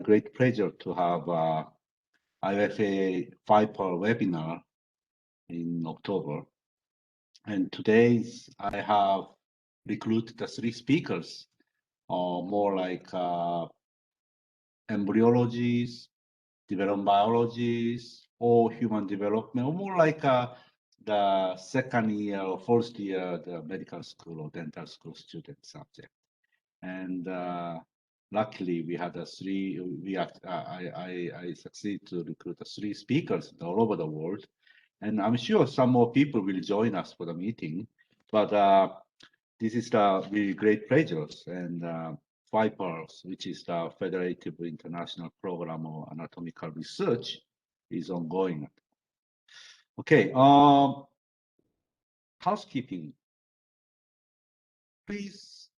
great pleasure to have IFAA FIPAR webinar in October. And today I have recruited the 3 speakers, more like embryologists, development biologists, or human development, or more like the second year or first year, the medical school or dental school student subject. And luckily, we had I succeeded to recruit 3 speakers all over the world. And I'm sure some more people will join us for the meeting. But this is the really great pleasures. And FIPAR, which is the Federative International Program of Anatomical Research, is ongoing. Okay, housekeeping. Please,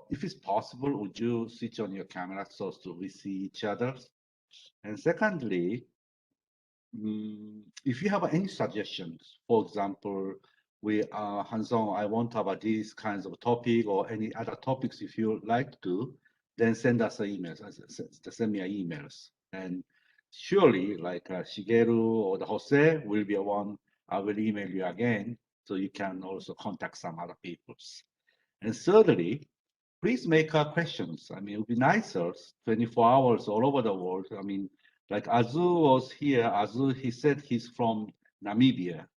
if it's possible, would you switch on your camera so we see each other? And secondly, if you have any suggestions, for example, Hansong, I want to have these kinds of topic or any other topics if you like to, then send us an email, send me emails. And surely, like Shigeru or the Jose will be one, I will email you again, so you can also contact some other peoples. And thirdly, please make questions. I mean, it would be nicer, 24 hours all over the world. I mean, like Azu was here. Azu, he said he's from Namibia.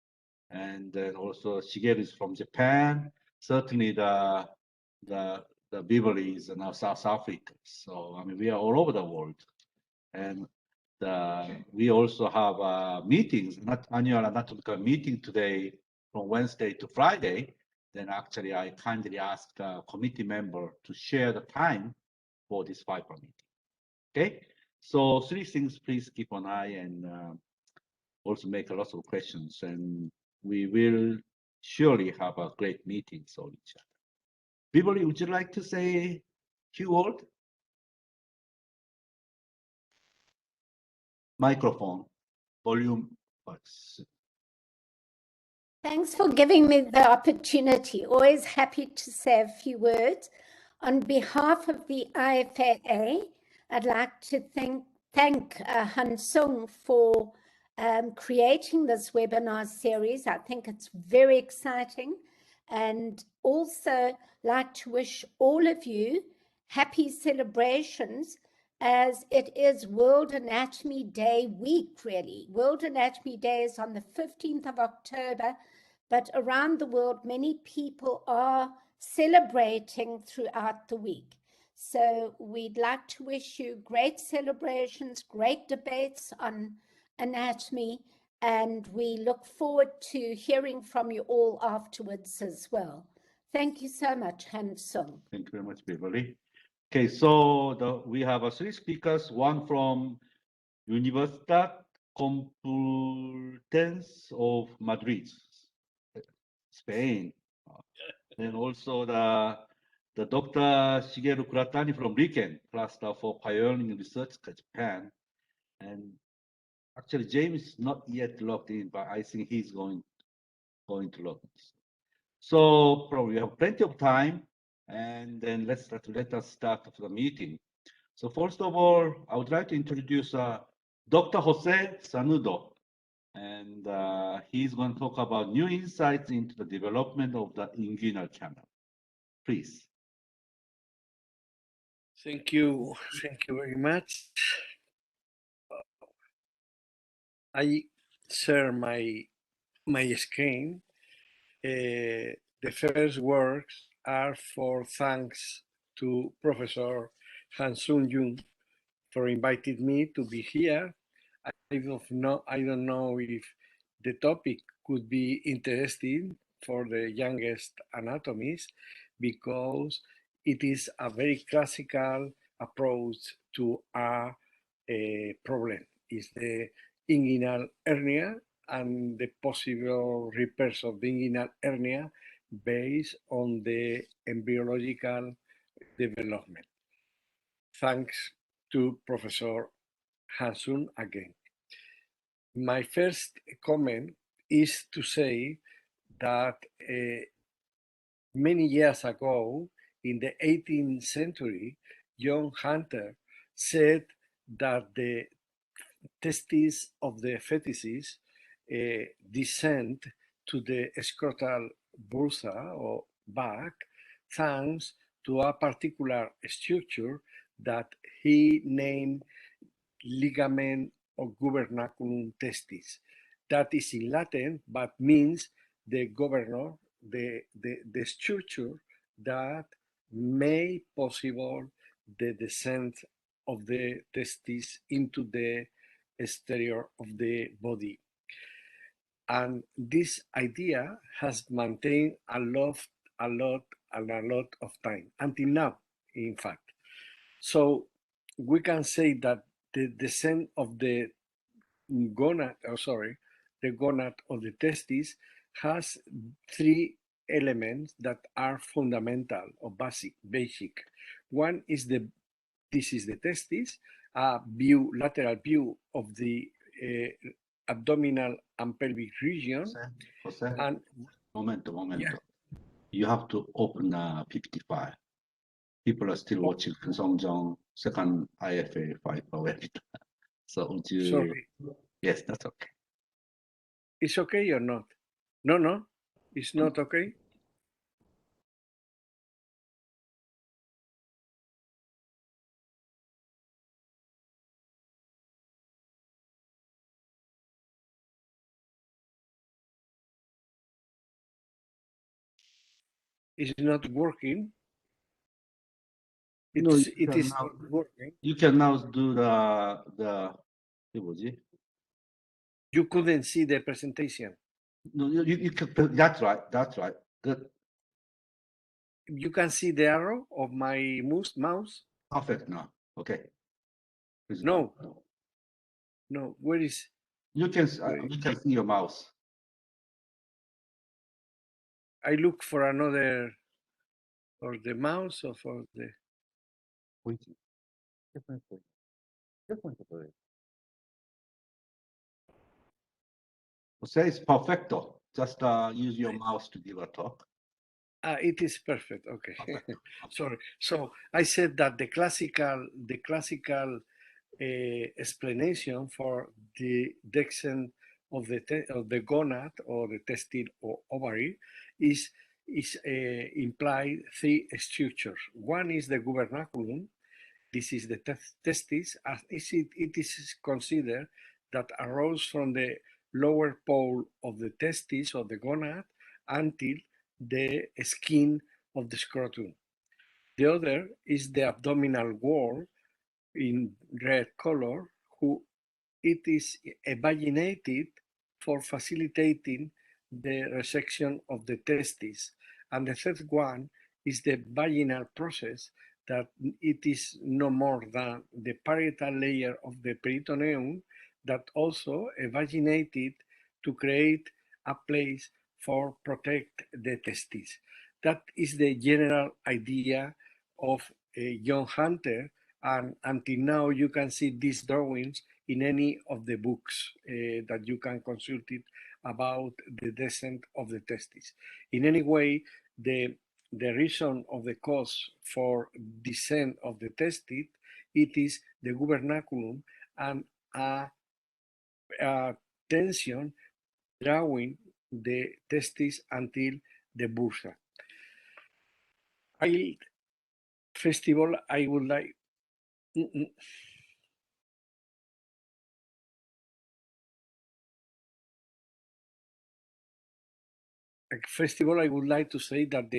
And then also Shigeru is from Japan. Certainly the Beverly is now South Africa. So, I mean, we are all over the world. And we also have meetings, not annual anatomical meeting today from Wednesday to Friday. Then actually I kindly asked the committee member to share the time for this FIPAR meeting. Okay, so 3 things, please keep an eye and also make a lot of questions, and we will surely have a great meeting for each other. Beverly, would you like to say a few words? Microphone, volume. Thanks for giving me the opportunity. Always happy to say a few words. On behalf of the IFAA, I'd like to thank Hansung for creating this webinar series. I think it's very exciting, and also like to wish all of you happy celebrations, as it is World Anatomy Day week, really. World Anatomy Day is on the 15th of October, but around the world, many people are celebrating throughout the week. So we'd like to wish you great celebrations, great debates on anatomy, and we look forward to hearing from you all afterwards as well. Thank you so much, Hansung. Thank you very much, Beverly. Okay, so we have 3 speakers, one from Universidad Complutense of Madrid, Spain. And also the Dr. Shigeru Kuratani from RIKEN, Cluster for Pioneering Research, Japan. And actually, James is not yet logged in, but I think he's going to log in. So probably we have plenty of time, and then let us start the meeting. So first of all, I would like to introduce Dr. Jose Sanudo, and he's going to talk about new insights into the development of the inguinal canal. Please. Thank you very much. I share my screen. The first words are for thanks to Professor Hansung Jung for inviting me to be here. I don't know if the topic could be interesting for the youngest anatomists, because it is a very classical approach to a problem. It's the inguinal hernia and the possible repairs of the inguinal hernia based on the embryological development. Thanks to Professor Hansung again. My first comment is to say that many years ago, in the 18th century, John Hunter said that the testes of the fetuses descend to the scrotal bursa or back thanks to a particular structure that he named ligament or gubernaculum testis. That is in Latin, but means the governor, the structure that may possible the descent of the testis into the exterior of the body. And this idea has maintained a lot of time until now, in fact. So we can say that the descent of the gonad, the gonad of the testis has three elements that are fundamental or basic. One is this is the testis, a lateral view of the abdominal and pelvic region. Jose, And momento. yeah. You have to open 55. People are still watching Song second IFA FIPAR webinar. So would you? Sorry. Yes, that's okay. It's okay or not? No, it's not okay. It's not working. It is not working. You can now do the You couldn't see the presentation. No, you can. That's right. Good. You can see the arrow of my mouse. Perfect now. Okay. Please No. go. No, where is? You can see your mouse. I look for another, or the mouse, or for the. Jose is perfecto. Just use your mouse to give a talk. It is perfect. Okay. Perfecto. Sorry. So I said that the classical explanation for the descent of the gonad or the testis or ovary is implied three structures. One is the gubernaculum. This is the testis, as it is considered that arose from the lower pole of the testis or the gonad until the skin of the scrotum. The other is the abdominal wall in red color, who it is evaginated for facilitating the resection of the testis. And the third one is the vaginal process, that it is no more than the parietal layer of the peritoneum that also evaginated to create a place for protect the testes. That is the general idea of John Hunter, and until now you can see these drawings in any of the books that you can consult it about the descent of the testes. In any way, the reason of the cause for descent of the testis, it is the gubernaculum and a tension drawing the testis until the bursa. First of all, I would like. First of all, I would like to say that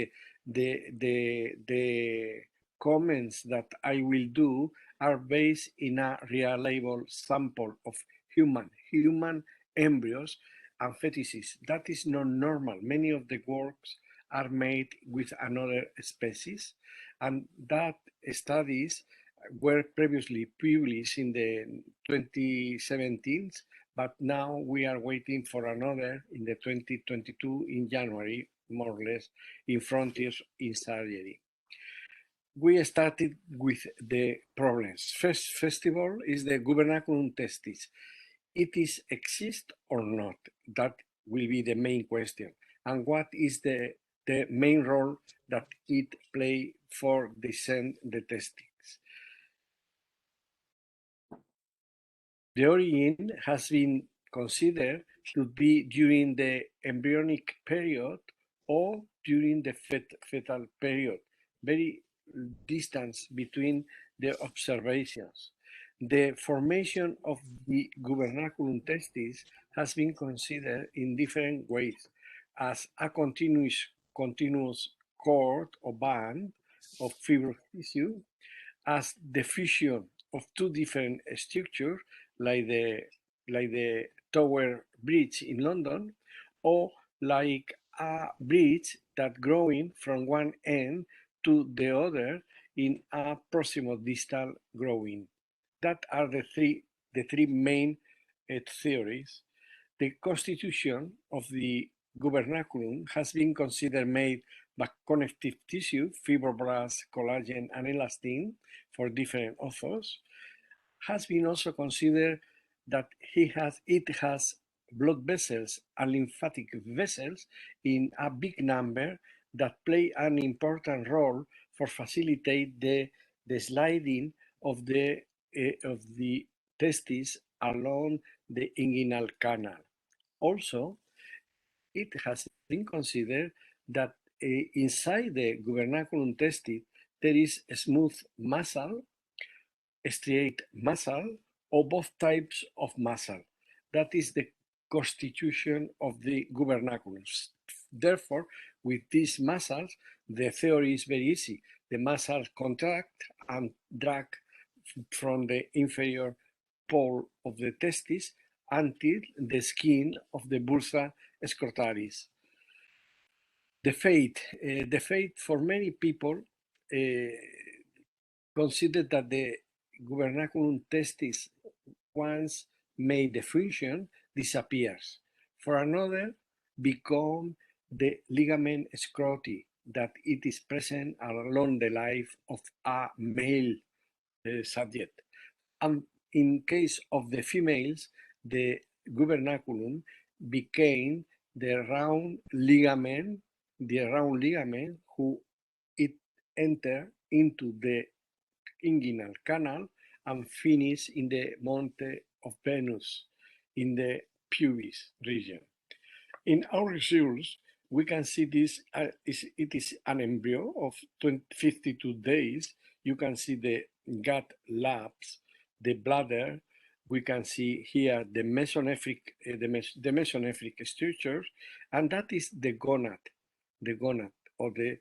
the comments that I will do are based in a reliable sample of human embryos and fetuses. That is not normal. Many of the works are made with another species, and that studies were previously published in the 2017, but now we are waiting for another in the 2022 in January, more or less, in Frontiers in Surgery. We started with the problems. First of all, is the gubernaculum testis. It is exist or not? That will be the main question. And what is the main role that it play for descend the testis? The origin has been considered to be during the embryonic period or during the fetal period, very distance between the observations. The formation of the gubernaculum testis has been considered in different ways as a continuous cord or band of fibrous tissue, as the fusion of two different structures like the Tower Bridge in London, or like a bridge that growing from one end to the other in a proximo-distal growing. That are the three main theories. The constitution of the gubernaculum has been considered made by connective tissue, fibroblasts, collagen, and elastin for different authors. Has been also considered that it has blood vessels and lymphatic vessels in a big number that play an important role for facilitate the sliding of the testes along the inguinal canal. Also, it has been considered that inside the gubernaculum testis there is a smooth muscle, striate muscle, or both types of muscle. That is the constitution of the gubernaculum. Therefore, with these muscles, the theory is very easy. The muscles contract and drag from the inferior pole of the testis until the skin of the bursa scrotalis. The fate for many people consider that the gubernaculum testis, once made the function, disappears. For another, become the ligament scroti, that it is present along the life of a male subject. And in case of the females, the gubernaculum became the round ligament who it enter into the inguinal canal and finish in the Monte of Venus in the pubis region. In our results, we can see this, it is an embryo of 52 days. You can see the gut labs, the bladder. We can see here the mesonephric, the mesonephric structures, and that is the gonad or the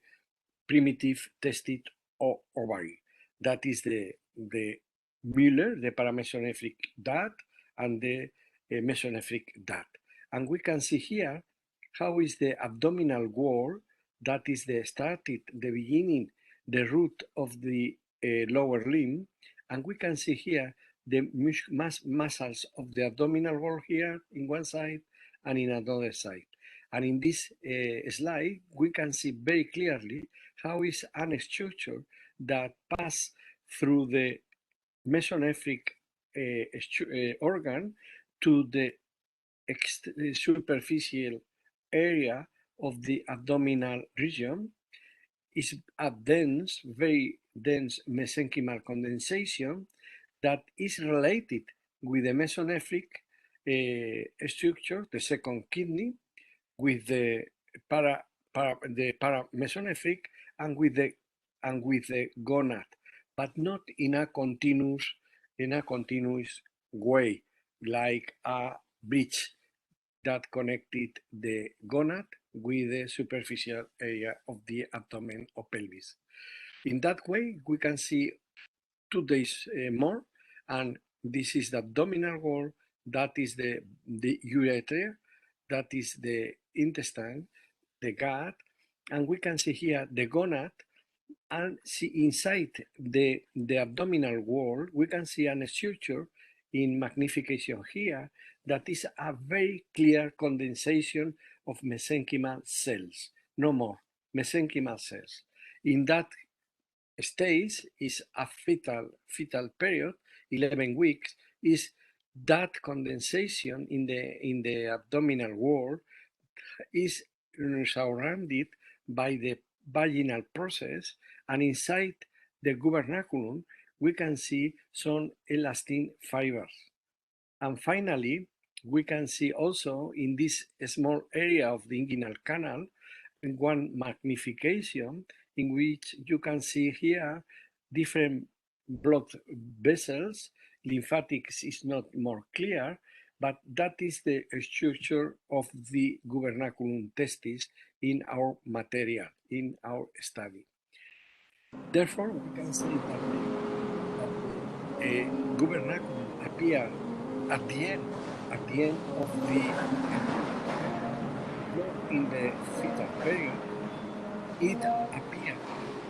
primitive testis or ovary. That is the Müller, the paramesonephric duct, and the mesonephric duct. And we can see here how is the abdominal wall, that is the beginning, the root of the lower limb. And we can see here the muscles of the abdominal wall here in one side and in another side. And in this slide, we can see very clearly how is an structure that pass through the mesonephric organ to the superficial area of the abdominal region, is a very dense mesenchymal condensation that is related with the mesonephric structure, the second kidney, with the paramesonephric and with the gonad, but not in a continuous way, like a bridge that connected the gonad with the superficial area of the abdomen or pelvis. In that way, we can see 2 days more, and this is the abdominal wall, that is the urethra, that is the intestine, the gut, and we can see here the gonad, and see inside the abdominal wall, we can see a structure in magnification here that is a very clear condensation of mesenchymal cells, no more, mesenchymal cells. In that stage is a fetal period, 11 weeks, is that condensation in the abdominal wall is surrounded by the vaginal process, and inside the gubernaculum we can see some elastin fibers. And finally, we can see also in this small area of the inguinal canal one magnification in which you can see here different blood vessels. Lymphatics is not more clear, but that is the structure of the gubernaculum testis in our material, in our study. Therefore, we can say that the gubernaculum appear at the end of the gonad, not in the fetal period. It appears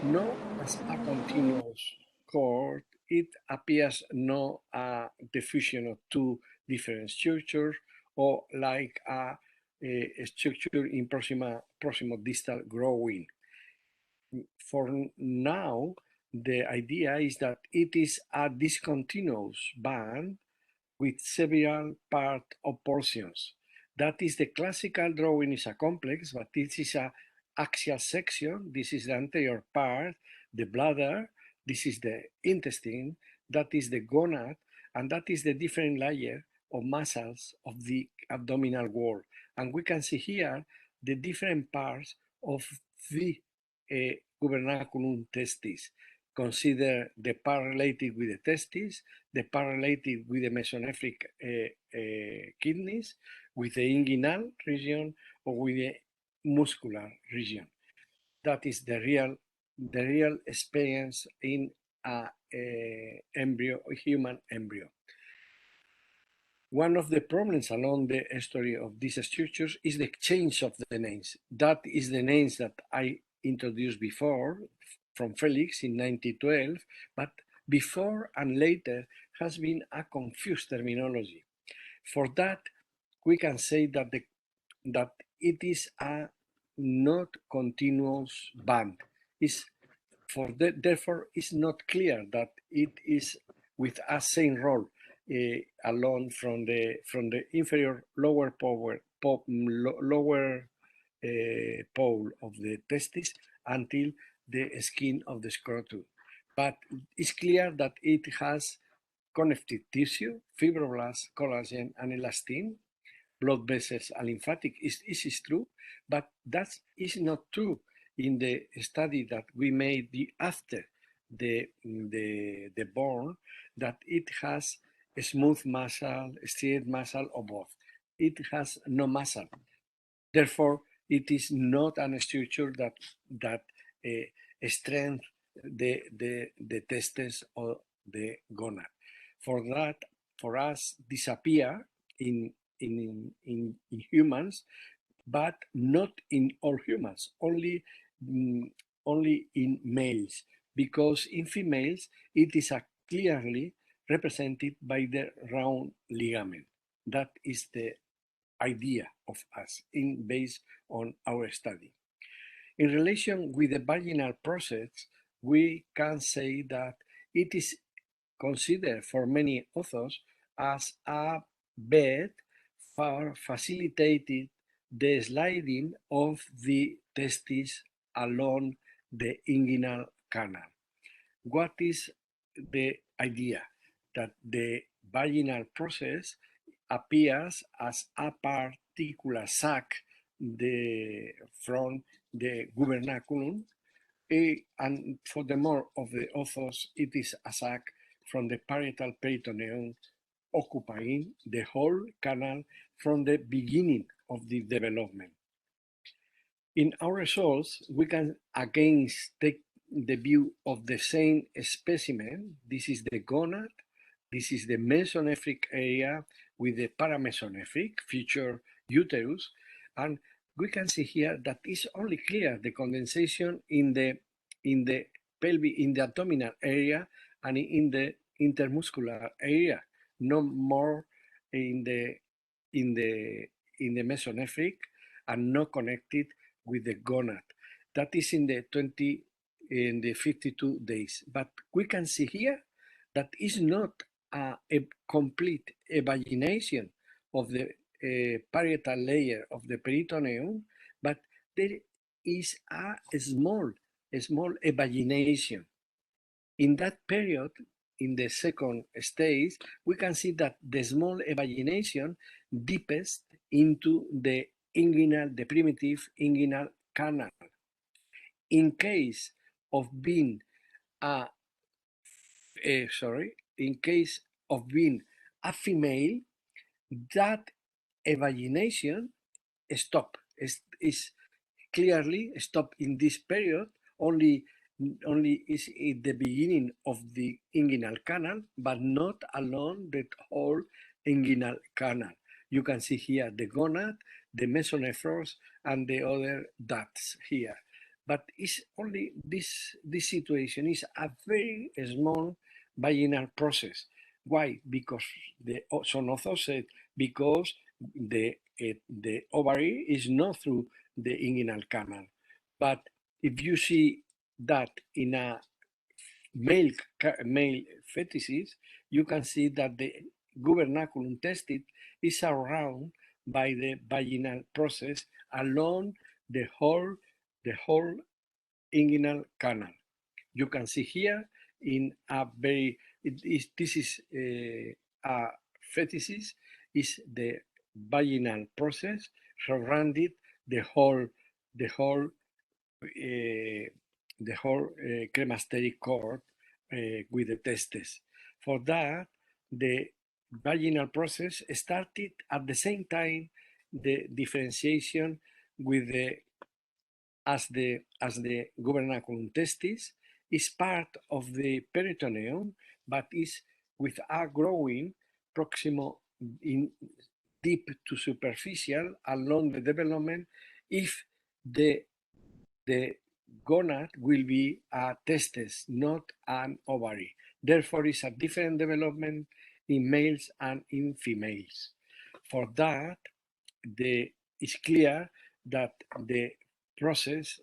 not as a continuous cord, it appears not the fusion of two different structures or like a structure in proximo-distal growing. For now, the idea is that it is a discontinuous band with several part or portions. That is the classical drawing is a complex, but this is a axial section. This is the anterior part, the bladder. This is the intestine. That is the gonad, and that is the different layer of muscles of the abdominal wall. And we can see here the different parts of the gubernaculum testis. Consider the part related with the testis, the part related with the mesonephric kidneys, with the inguinal region, or with the muscular region. That is the real experience in a human embryo. One of the problems along the history of these structures is the change of the names. That is the names that I introduced before from Felix in 1912, but before and later has been a confused terminology. For that, we can say that it is a not continuous band. Therefore, it's not clear that it is with a same role along from the inferior lower pole of the testis until the skin of the scrotum. But it's clear that it has connective tissue, fibroblasts, collagen, and elastin, blood vessels, and lymphatic. This is true, but that is not true in the study that we made after the born, that it has a smooth muscle, striated muscle, or both. It has no muscle. Therefore, it is not a structure that strengthens the testes or the gonad. For us, disappear in humans, but not in all humans, only in males, because in females it is clearly represented by the round ligament. That is the idea of us based on our study. In relation with the vaginal process, we can say that it is considered for many authors as a bed for facilitating the sliding of the testes along the inguinal canal. What is the idea? That the vaginal process appears as a particular sac from the gubernaculum, and for the more of the authors, it is a sac from the parietal peritoneum, occupying the whole canal from the beginning of the development. In our results, we can again take the view of the same specimen. This is the gonad. This is the mesonephric area with the paramesonephric future uterus. And we can see here that it's only clear the condensation in the pelvic, in the abdominal area, and in the intermuscular area, no more in the mesonephric, and not connected with the gonad. That is in the 52 days. But we can see here that is not a complete evagination of the parietal layer of the peritoneum, but there is a small evagination. In that period, in the second stage, we can see that the small evagination deepest into the inguinal, the primitive inguinal canal. In case of being in case of being a female, that evagination is clearly stopped in this period. Only is at the beginning of the inguinal canal, but not along the whole inguinal canal. You can see here the gonad, the mesonephros, and the other ducts here. But it's only this situation is a very small vaginal process. Why? Because some authors said because the ovary is not through the inguinal canal. But if you see that in a male fetuses, you can see that the gubernaculum testis is surrounded by the vaginal process along the whole inguinal canal. You can see here in a very, this is a fetuses, is the vaginal process surrounded the whole cremasteric cord with the testes. For that, the vaginal process started at the same time the differentiation with the as the gubernaculum testis is part of the peritoneum, but is with a growing proximal in deep to superficial along the development if the gonad will be a testis, not an ovary. Therefore, it's a different development in males and in females. For that, it's clear that the process,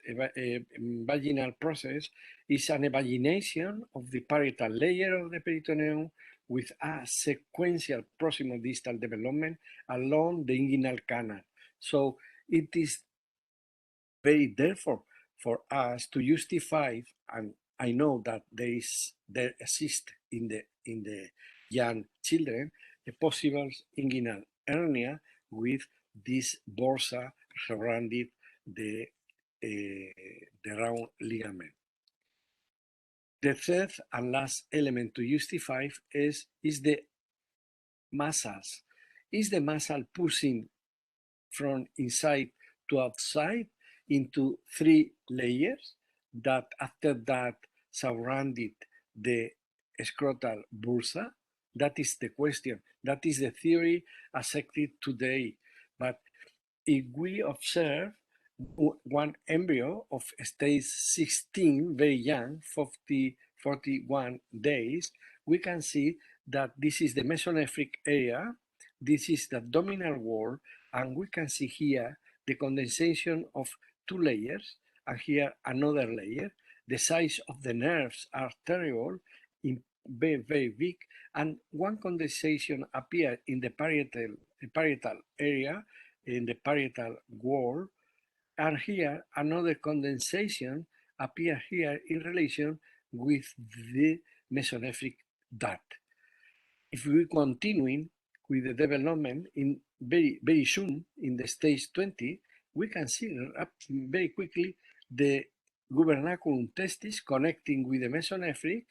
vaginal process, is an evagination of the parietal layer of the peritoneum with a sequential proximal distal development along the inguinal canal. So it is very therefore for us to justify, and I know that there exists in the young children a possible inguinal hernia with this bursa surrounding the round ligament. The third and last element to justify is the muscles. Is the muscle pushing from inside to outside into 3 layers that after that surrounded the scrotal bursa? That is the question. That is the theory accepted today. But if we observe one embryo of stage 16, very young, 41 days, we can see that this is the mesonephric area, this is the abdominal wall, and we can see here the condensation of 2 layers, and here another layer. The size of the nerves are terrible, very, very big, and one condensation appears in the parietal area, in the parietal wall, and here another condensation appears here in relation with the mesonephric duct. If we continue with the development in very soon in the stage 20, we can see very quickly the gubernaculum testis connecting with the mesonephric,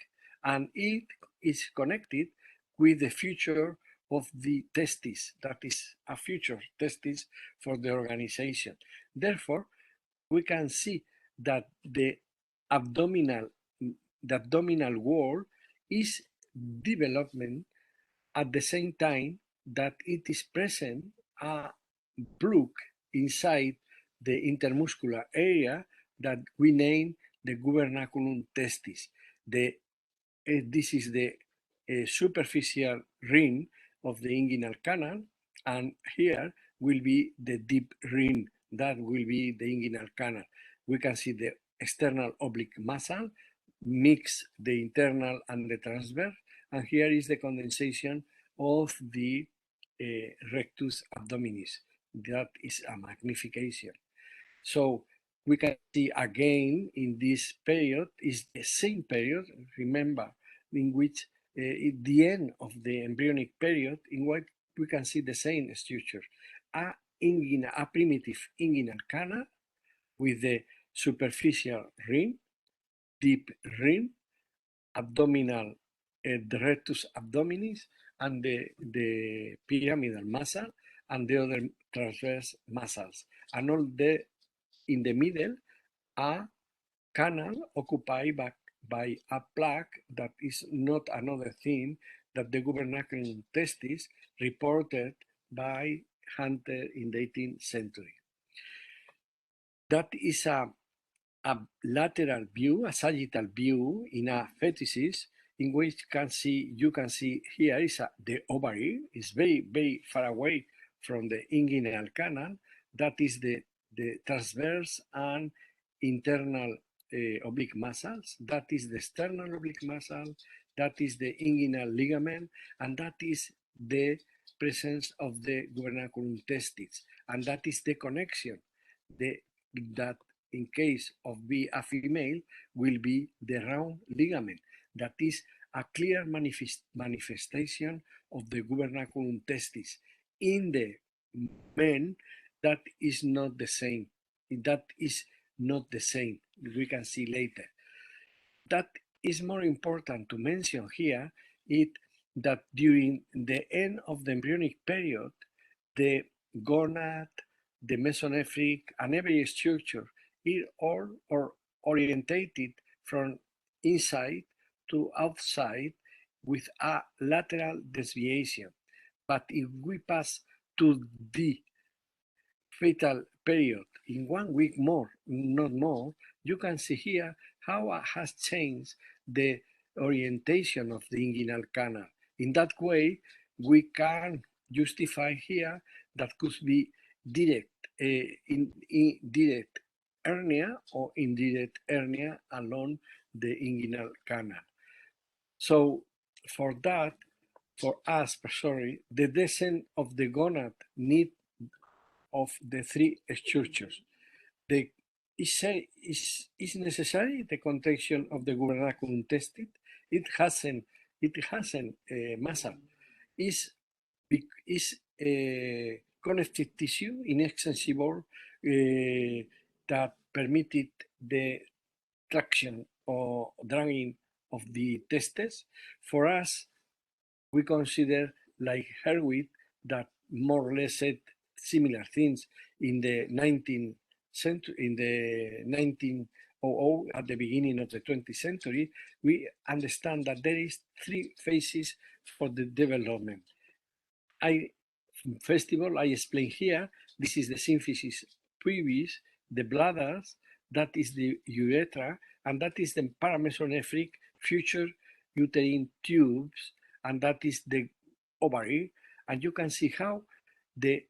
and it is connected with the future of the testis, that is a future testis for the organization. Therefore, we can see that the abdominal wall is development at the same time that it is present a plug inside the intermuscular area that we name the gubernaculum testis. This is the superficial ring of the inguinal canal, and here will be the deep ring that will be the inguinal canal. We can see the external oblique muscle mix the internal and the transverse, and here is the condensation of the rectus abdominis. That is a magnification. So we can see again in this period is the same period, remember, in which at the end of the embryonic period, in what we can see the same structure: a primitive inguinal canal with the superficial ring, deep ring, abdominal, the rectus abdominis, and the pyramidal muscle, and the other transverse muscles, and all in the middle, a canal occupied by a plaque that is not another thing that the gubernaculum testis reported by Hunter in the 18th century. That is a lateral view, a sagittal view in a fetuses, in which you can see here is the ovary is very, very far away from the inguinal canal. That is the transverse and internal oblique muscles. That is the sternal oblique muscle. That is the inguinal ligament, and that is the presence of the gubernaculum testis, and that is the connection that in case of be a female will be the round ligament. That is a clear manifestation of the gubernaculum testis. In the men, that is not the same. That is not the same. We can see later. That is more important to mention here is that during the end of the embryonic period, the gonad, the mesonephric, and every structure is all or orientated from inside to outside with a lateral deviation. But if we pass to the fetal period in 1 week more, not more, you can see here how it has changed the orientation of the inguinal canal. In that way, we can justify here that could be direct, indirect hernia or indirect hernia along the inguinal canal. So for that, for us, the descent of the gonad need of the three structures. Is necessary the contraction of the gubernaculum testis. It hasn't muscle. Is connective tissue inextensible that permitted the traction or dragging of the testes. For us, we consider like Herwig that more or less said similar things in the 1900 at the beginning of the 20th century. We understand that there is three phases for the development. First of all, I explain here, this is the symphysis pubis, the bladders, that is the urethra, and that is the paramesonephric future uterine tubes, and that is the ovary. And you can see how the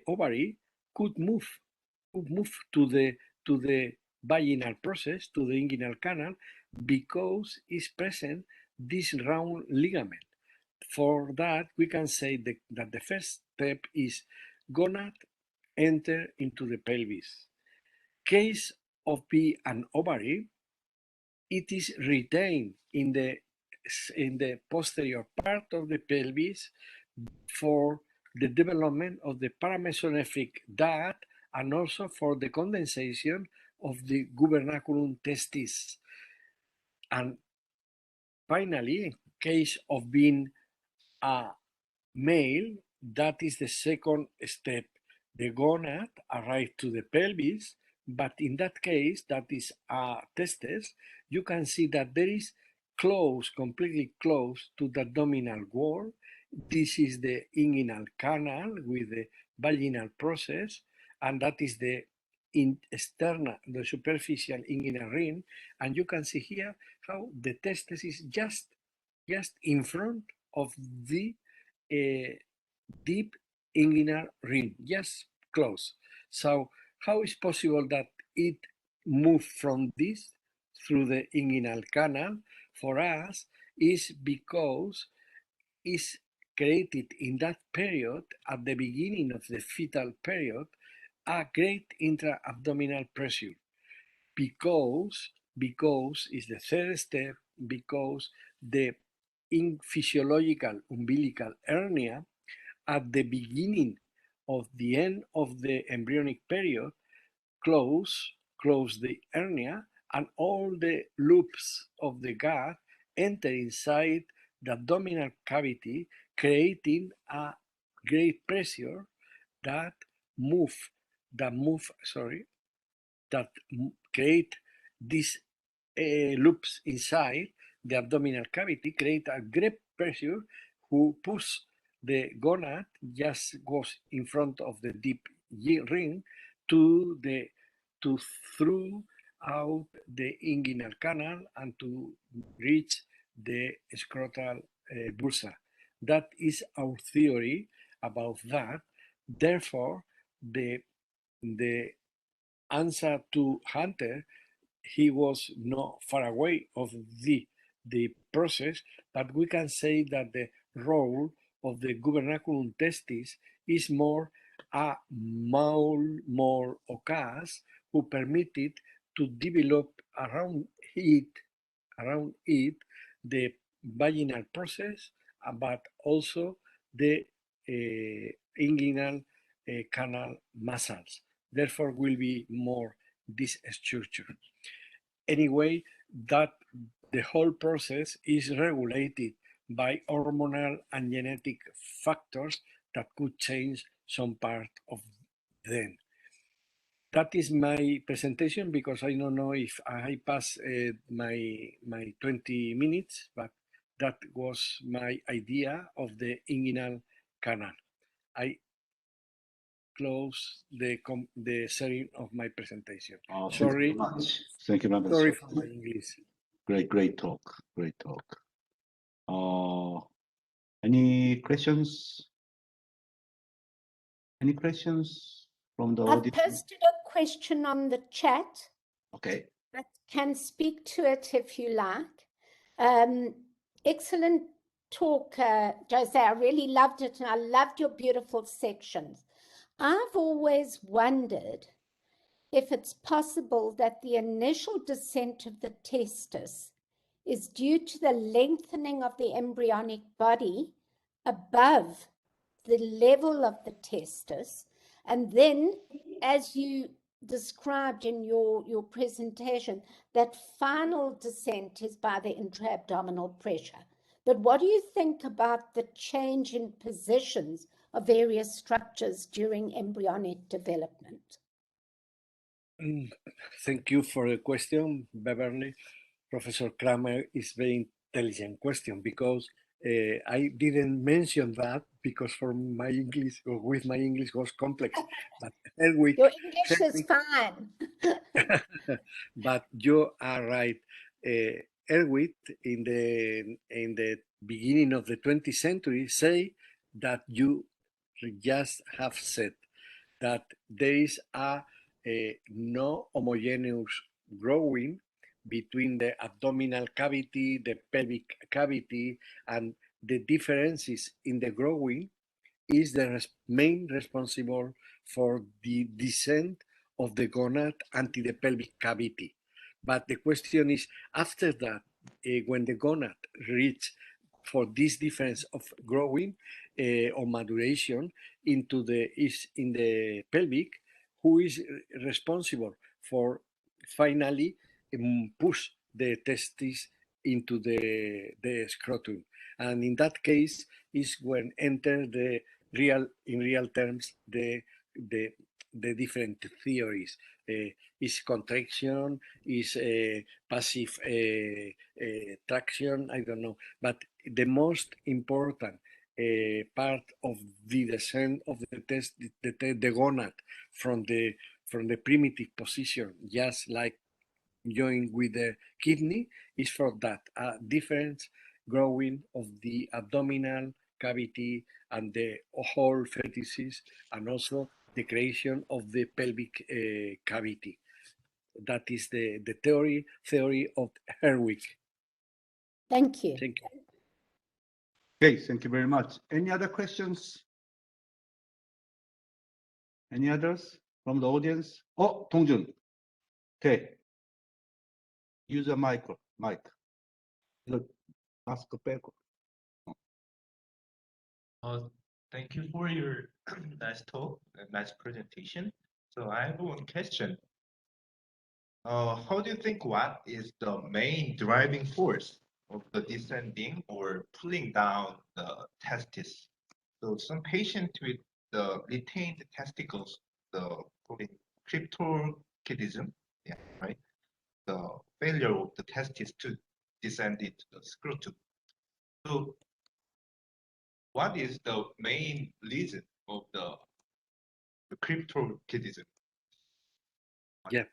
ovary could move to the vaginal process, to the inguinal canal, because is present this round ligament. For that, we can say that the first step is gonad enter into the pelvis. Case of be an ovary, it is retained in the posterior part of the pelvis for the development of the paramesonephric duct and also for the condensation of the gubernaculum testis. And finally, in case of being a male, that is the second step. The gonad arrives to the pelvis, but in that case, that is a testes, you can see that there is completely close to the abdominal wall. This is the inguinal canal with the vaginal process, and that is the the superficial inguinal ring. And you can see here how the testis is just in front of the deep inguinal ring, just close. So how is possible that it moved from this through the inguinal canal? For us, is because it's created in that period, at the beginning of the fetal period, a great intra-abdominal pressure, because is the third step, because the in physiological umbilical hernia at the beginning of the end of the embryonic period close the hernia, and all the loops of the gut enter inside the abdominal cavity, creating a great pressure that create these loops inside the abdominal cavity, create a great pressure who push the gonad just goes in front of the deep ring to through out the inguinal canal and to reach the scrotal bursa. That is our theory about that. Therefore, the answer to Hunter, he was not far away of the process, but we can say that the role of the gubernaculum testis is more a more ocas who permitted to develop around it the vaginal process, but also the inguinal canal muscles. Therefore, will be more this structure. Anyway, that the whole process is regulated by hormonal and genetic factors that could change some part of them. That is my presentation because I don't know if I pass my 20 minutes, but that was my idea of the inguinal canal. I close the sharing of my presentation. Sorry. Thank you very much. Thank you very much. Sorry for my English. Great talk. Any questions? Any questions from the I've audience? posted a question on the chat. Okay. I can speak to it if you like. Excellent talk, Jose. I really loved it, and I loved your beautiful sections. I've always wondered if it's possible that the initial descent of the testis is due to the lengthening of the embryonic body above the level of the testis, and then, as you described in your presentation, that final descent is by the intra-abdominal pressure. But what do you think about the change in positions of various structures during embryonic development? Thank you for the question, Beverly. Professor Kramer is very intelligent question because I didn't mention that because for my English or with my English was complex. But Erwick, your English is fine. But you are right. Erwitt in the beginning of the 20th century say that you just have said that there is a no homogeneous growing between the abdominal cavity, the pelvic cavity, and the differences in the growing is the main responsible for the descent of the gonad into the pelvic cavity. But the question is, after that, when the gonad reach for this difference of growing or maturation in the pelvic, who is responsible for finally push the testes into the scrotum? And in that case is when enter the in real terms the different theories. Is contraction, is passive traction, I don't know. But the most important part of the descent of the test, the gonad from the primitive position, just like joined with the kidney, is for that difference growing of the abdominal cavity and the whole fetuses, and also the creation of the pelvic cavity. That is the theory of Herwick. Thank you. Thank you. Okay, thank you very much. Any other questions? Any others from the audience? Oh, Dongjun. Okay. Use a mic. Look, ask back. Thank you for your nice talk and nice presentation. So I have one question. How do you think what is the main driving force of the descending or pulling down the testis? So some patient with the retained testicles, the cryptorchidism, yeah, right? The failure of the testis to descend into the scrotum. So what is the main reason of the cryptorchidism? Yeah,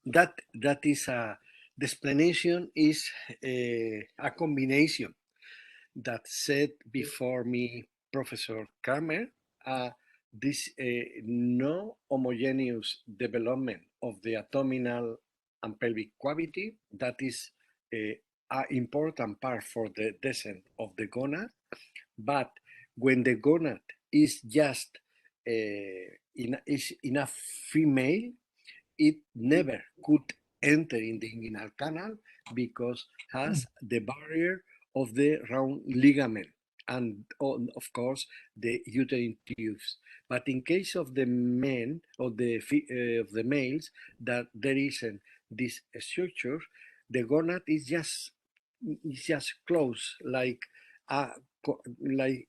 that is the explanation is a combination that said before me Professor Kramer. This no homogeneous development of the abdominal and pelvic cavity, that is an important part for the descent of the gonad. But when the gonad is just is in a female, it never could enter in the inguinal canal because has the barrier of the round ligament and of course the uterine tubes. But in case of the men or of the males, that there isn't this structure, the gonad is just close, like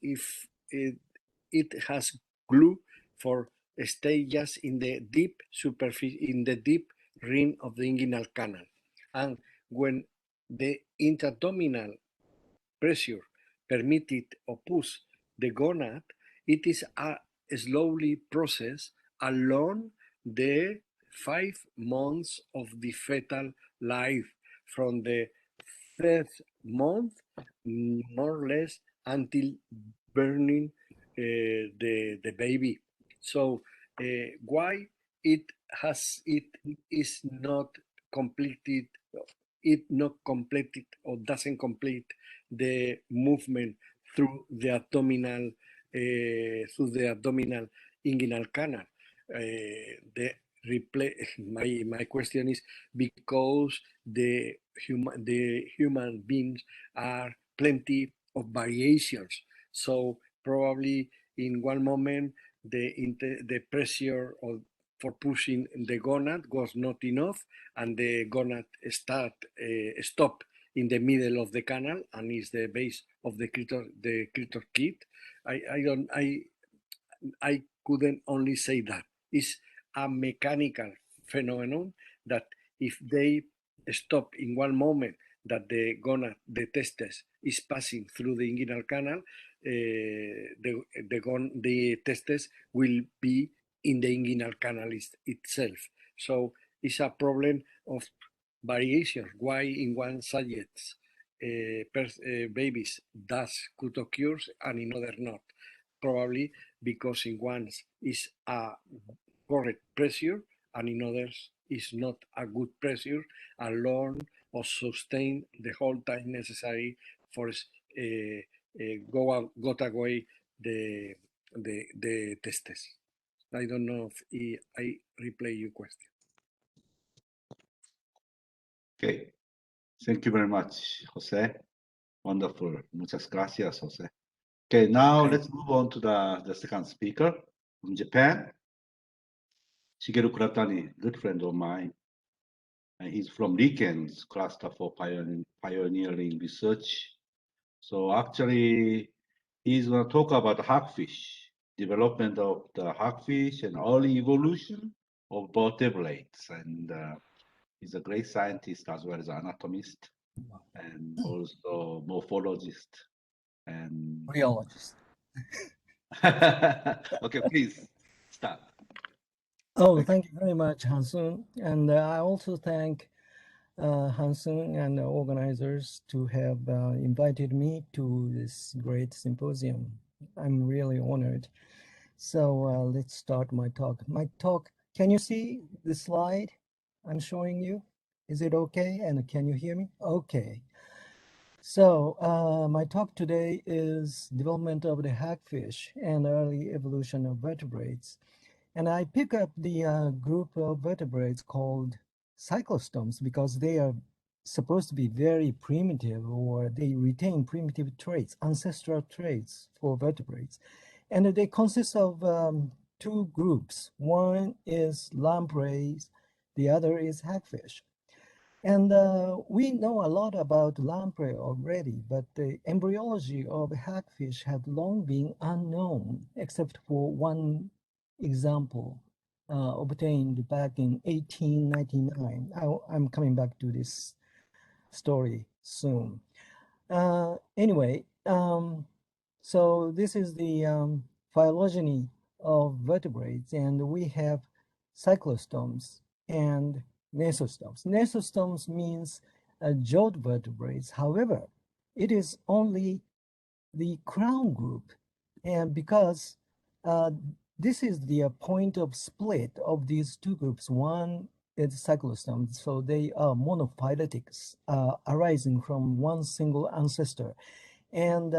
if it has glue for stay just in the deep superficie, in the deep ring of the inguinal canal. And when the intra-abdominal pressure permitted or push the gonad, it is a slowly process along the 5 months of the fetal life, from the third month, more or less, until burning the baby. So why it is not completed, it not completed or doesn't complete the movement through the abdominal inguinal canal? My question is because the human beings are plenty of variations. So probably in one moment the pressure for pushing the gonad was not enough, and the gonad stop in the middle of the canal and is the base of the clitor kid. I couldn't only say that. It's a mechanical phenomenon that if they stop in one moment that the gonad, the testes, is passing through the inguinal canal, the testes will be in the inguinal canal itself. So it's a problem of variation. Why in one subject babies could occur and in other not? Probably because in one is a correct pressure and in others is not a good pressure, and learn or sustain the whole time necessary for got away the testes. I don't know if I replay your question. Okay, thank you very much, Jose. Wonderful. Muchas gracias, Jose. Okay, now let's move on to the second speaker from Japan. Shigeru Kuratani, good friend of mine. And he's from Riken's cluster for pioneering research. So actually, he's going to talk about hagfish, development of the hagfish and early evolution of vertebrates. And he's a great scientist as well as anatomist and also morphologist and rheologist. Okay, please start. Oh, thank you very much, Hansun. And I also thank Hansun and the organizers to have invited me to this great symposium. I'm really honored. So let's start my talk. Can you see the slide I'm showing you? Is it okay? And can you hear me? Okay. So my talk today is development of the hagfish and early evolution of vertebrates. And I pick up the group of vertebrates called cyclostomes because they are supposed to be very primitive, or they retain primitive traits, ancestral traits for vertebrates. And they consist of two groups. One is lampreys, the other is hagfish. And we know a lot about lamprey already, but the embryology of hagfish had long been unknown, except for one example obtained back in 1899. I'm coming back to this story soon. Anyway, so this is the phylogeny of vertebrates, and we have cyclostomes and mesostomes. Mesostomes means jawed vertebrates. However, it is only the crown group, and because this is the point of split of these two groups. One is cyclostomes, so they are monophyletics, arising from one single ancestor, and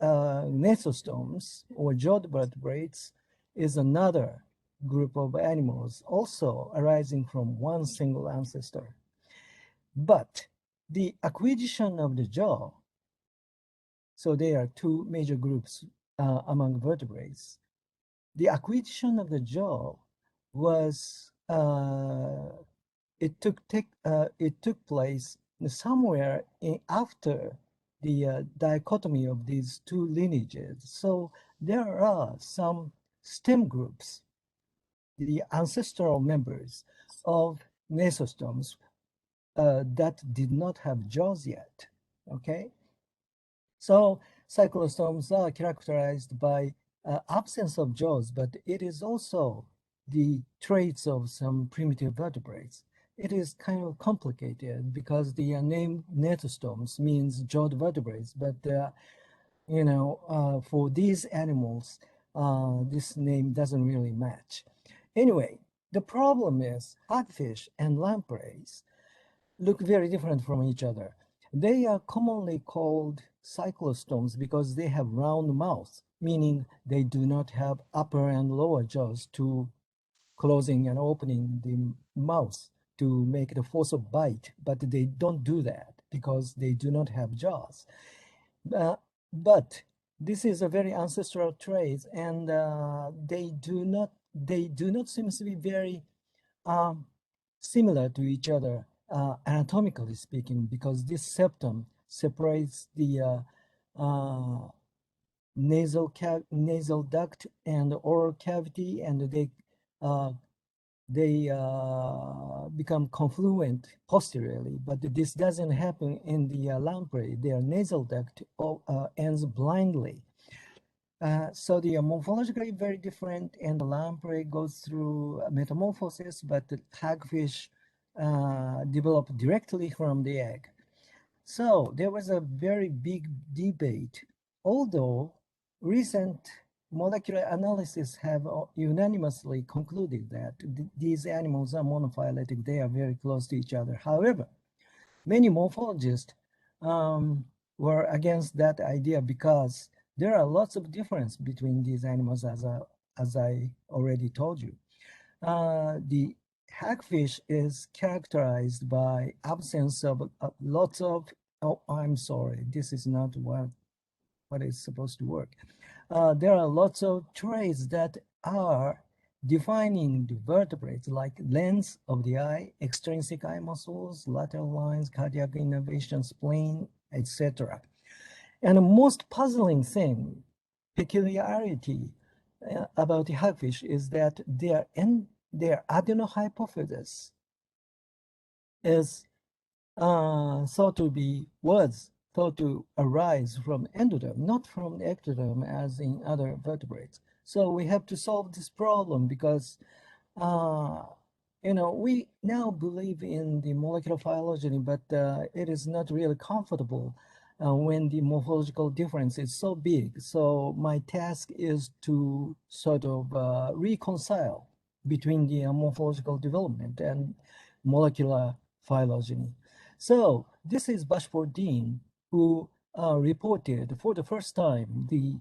mesostomes or jawed vertebrates is another group of animals also arising from one single ancestor. But the acquisition of the jaw, so there are two major groups among vertebrates. The acquisition of the jaw was it took place somewhere after the dichotomy of these two lineages. So there are some stem groups, the ancestral members of mesostomes that did not have jaws yet, okay? So cyclostomes are characterized by absence of jaws, but it is also the traits of some primitive vertebrates. It is kind of complicated because the name netostomes means jawed vertebrates, but for these animals, this name doesn't really match. Anyway, the problem is hagfish and lampreys look very different from each other. They are commonly called cyclostomes because they have round mouths, meaning they do not have upper and lower jaws to closing and opening the mouth to make the force of bite, but they don't do that because they do not have jaws. But this is a very ancestral trait, and they do not seem to be very similar to each other anatomically speaking, because this septum separates the nasal duct and oral cavity, and they become confluent posteriorly, but this doesn't happen in the lamprey. Their nasal duct ends blindly. So they are morphologically very different, and the lamprey goes through metamorphosis, but the hagfish develop directly from the egg. So there was a very big debate, although recent molecular analysis have unanimously concluded that these animals are monophyletic. They are very close to each other. However, many morphologists were against that idea because there are lots of difference between these animals, as I already told you. The hagfish is characterized by absence of lots of, oh, I'm sorry, this is not what is supposed to work. There are lots of traits that are defining the vertebrates, like lens of the eye, extrinsic eye muscles, lateral lines, cardiac innervation, spleen, etc. And the most puzzling thing, peculiarity about the hagfish is that their adenohypophysis is thought to arise from endoderm, not from the ectoderm as in other vertebrates. So we have to solve this problem because we now believe in the molecular phylogeny, but it is not really comfortable when the morphological difference is so big. So my task is to sort of reconcile between the morphological development and molecular phylogeny. So this is Bashford-Dean, who reported for the first time the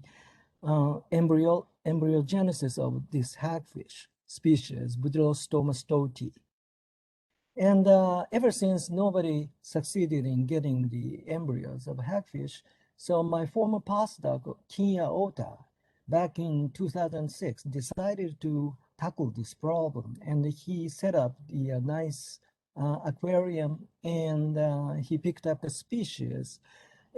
embryogenesis of this hagfish species, Budrostoma stoti. And ever since nobody succeeded in getting the embryos of hagfish, so my former postdoc, Kinya Ota, back in 2006, decided to tackle this problem. And he set up the nice aquarium, and he picked up a species,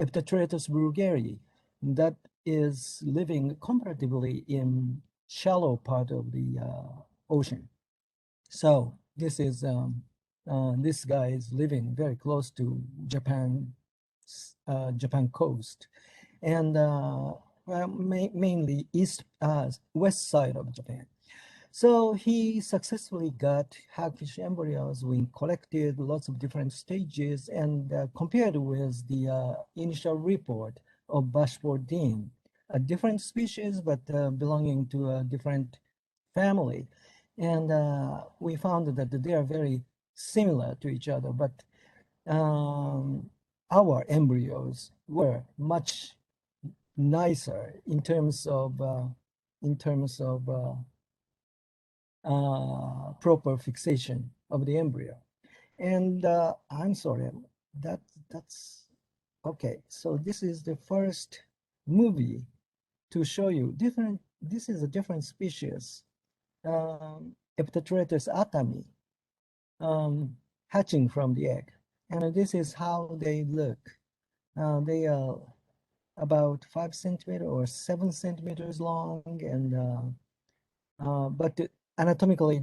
Eptatratus brugeri, that is living comparatively in shallow part of the ocean. So this is this guy is living very close to Japan coast, and well, mainly west side of Japan. So he successfully got hagfish embryos. We collected lots of different stages and compared with the initial report of Bashford Dean, a different species but belonging to a different family. And we found that they are very similar to each other, but our embryos were much nicer in terms of proper fixation of the embryo. And I'm sorry, that's okay. So this is the first movie to show you different. This is a different species, Eptatratus atami, hatching from the egg, and this is how they look. They are about 5 centimeters or 7 centimeters long, and but anatomically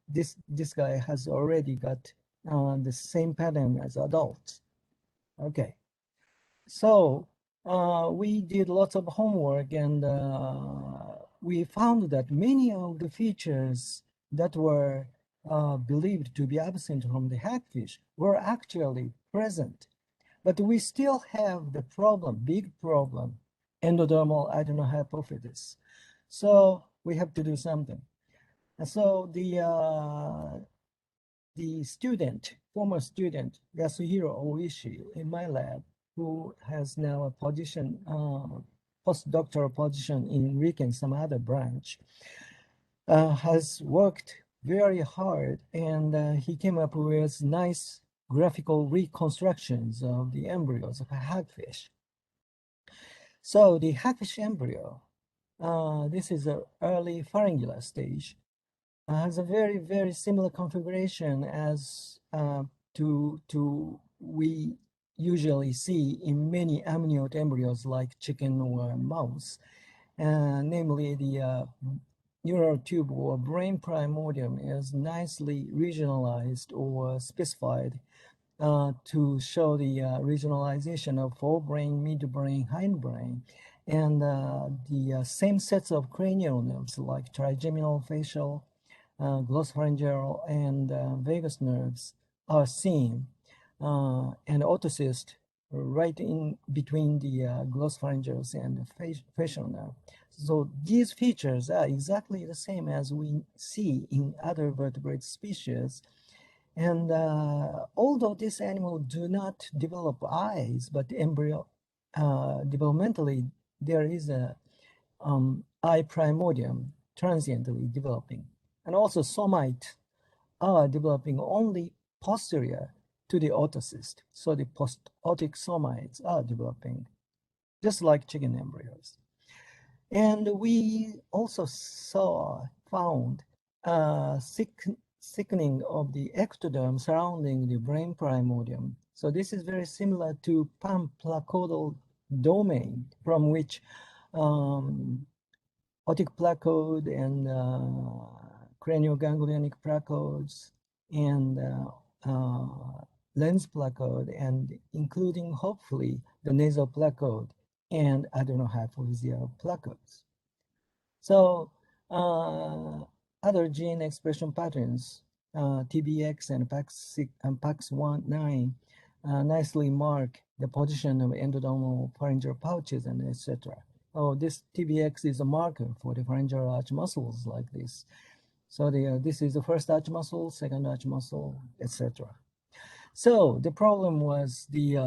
this guy has already got the same pattern as adults. Okay, so we did lots of homework, and we found that many of the features that were believed to be absent from the hagfish were actually present. But we still have the problem, big problem, endodermal adenohypophysis. So we have to do something. And so the student, former student, Yasuhiro Oishi in my lab, who has now a position, postdoctoral position in RIC and some other branch, has worked very hard, and he came up with nice graphical reconstructions of the embryos of a hagfish. So the hagfish embryo, this is an early pharyngular stage, has a very, very similar configuration as to we usually see in many amniote embryos like chicken or mouse, namely the neural tube or brain primordium is nicely regionalized or specified to show the regionalization of forebrain, midbrain, hindbrain, and the same sets of cranial nerves like trigeminal, facial, glossopharyngeal, and vagus nerves are seen, and otocyst right in between the glossopharyngeals and the facial nerve. So these features are exactly the same as we see in other vertebrate species. And although this animal do not develop eyes, but embryo developmentally, there is a eye primordium transiently developing. And also somite are developing only posterior to the otocyst. So the post-otic somites are developing just like chicken embryos. And we also found thickening of the ectoderm surrounding the brain primordium. So this is very similar to panplacoidal domain, from which otic placode and cranioganglionic placodes and lens placode, and including hopefully the nasal placode and adenohypophyseal placodes. So other gene expression patterns, TBX and PAX19 nicely mark the position of endodermal pharyngeal pouches and etc. Oh, this TBX is a marker for the pharyngeal arch muscles like this. So this is the first arch muscle, second arch muscle, etc. So the problem was the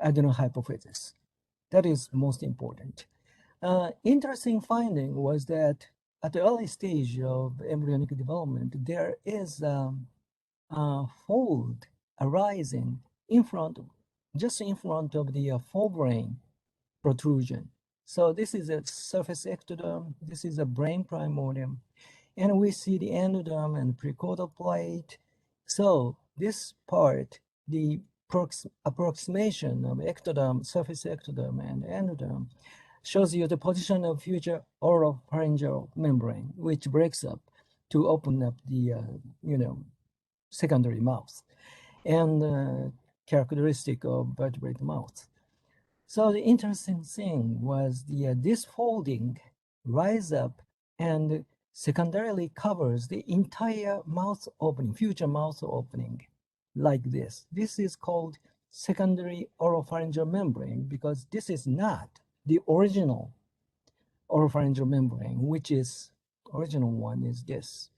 adenohypophysis. That is most important. Interesting finding was that at the early stage of embryonic development, there is a fold arising in front, just in front of the forebrain protrusion. So this is a surface ectoderm, this is a brain primordium, and we see the endoderm and precaudal plate. So this part, the approximation of ectoderm, surface ectoderm and endoderm, shows you the position of future oropharyngeal membrane, which breaks up to open up the, secondary mouth, and characteristic of vertebrate mouth. So the interesting thing was this folding rise up and secondarily covers the entire mouth opening, future mouth opening, like this. This is called secondary oropharyngeal membrane because this is not the original oropharyngeal membrane, which is original one is this.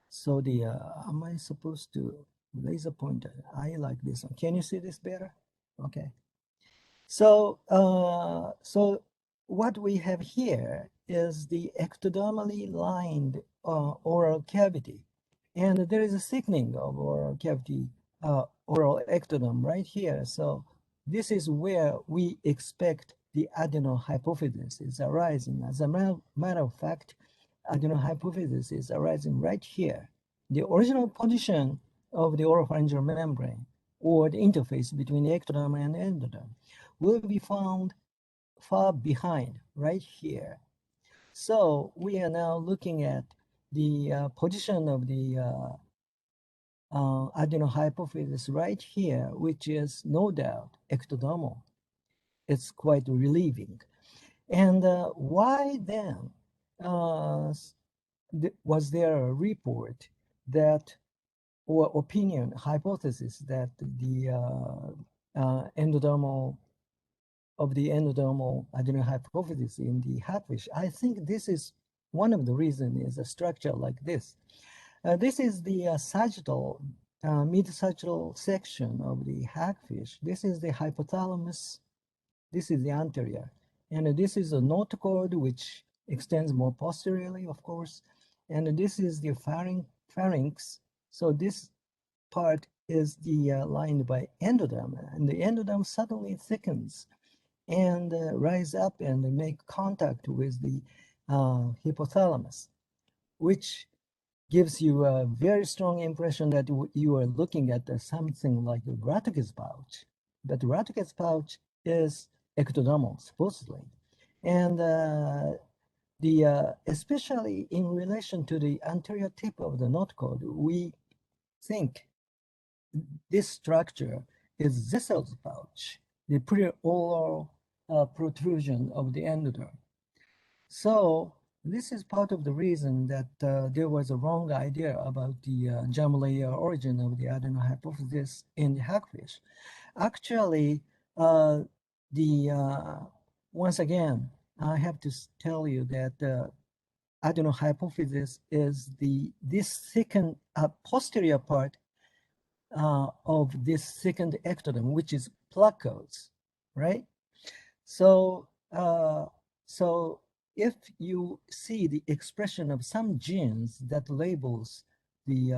So the am I supposed to laser pointer? I like this one. Can you see this better? Okay. So so what we have here is the ectodermally lined oral cavity, and there is a thickening of oral cavity, oral ectoderm right here. So this is where we expect the adenohypophysis is arising. As a matter of fact, adenohypophysis is arising right here. The original position of the oropharyngeal membrane, or the interface between the ectoderm and endoderm, will be found far behind, right here. So we are now looking at the position of the adenohypophysis right here, which is no doubt ectodermal. It's quite relieving. And why then was there a report that, or opinion, hypothesis that the endodermal adenohypophysis in the hagfish? I think this is one of the reasons is a structure like this. This is the sagittal, mid-sagittal section of the hagfish. This is the hypothalamus. This is the anterior. And this is a notochord, which extends more posteriorly, of course. And this is the pharynx. So this part is the lined by endoderm, and the endoderm suddenly thickens and rise up and make contact with the hypothalamus, which gives you a very strong impression that you are looking at something like the Rattke's pouch. But Rattke's pouch is ectodermal, supposedly. And especially in relation to the anterior tip of the notochord, we think this structure is Zissel's pouch, the preoral protrusion of the endoderm. So this is part of the reason that there was a wrong idea about the germ layer origin of the adenohypophysis in the hagfish. Actually, once again, I have to tell you that adenohypophysis is this thickened posterior part of this second ectoderm, which is placos, right? So, so if you see the expression of some genes that labels the,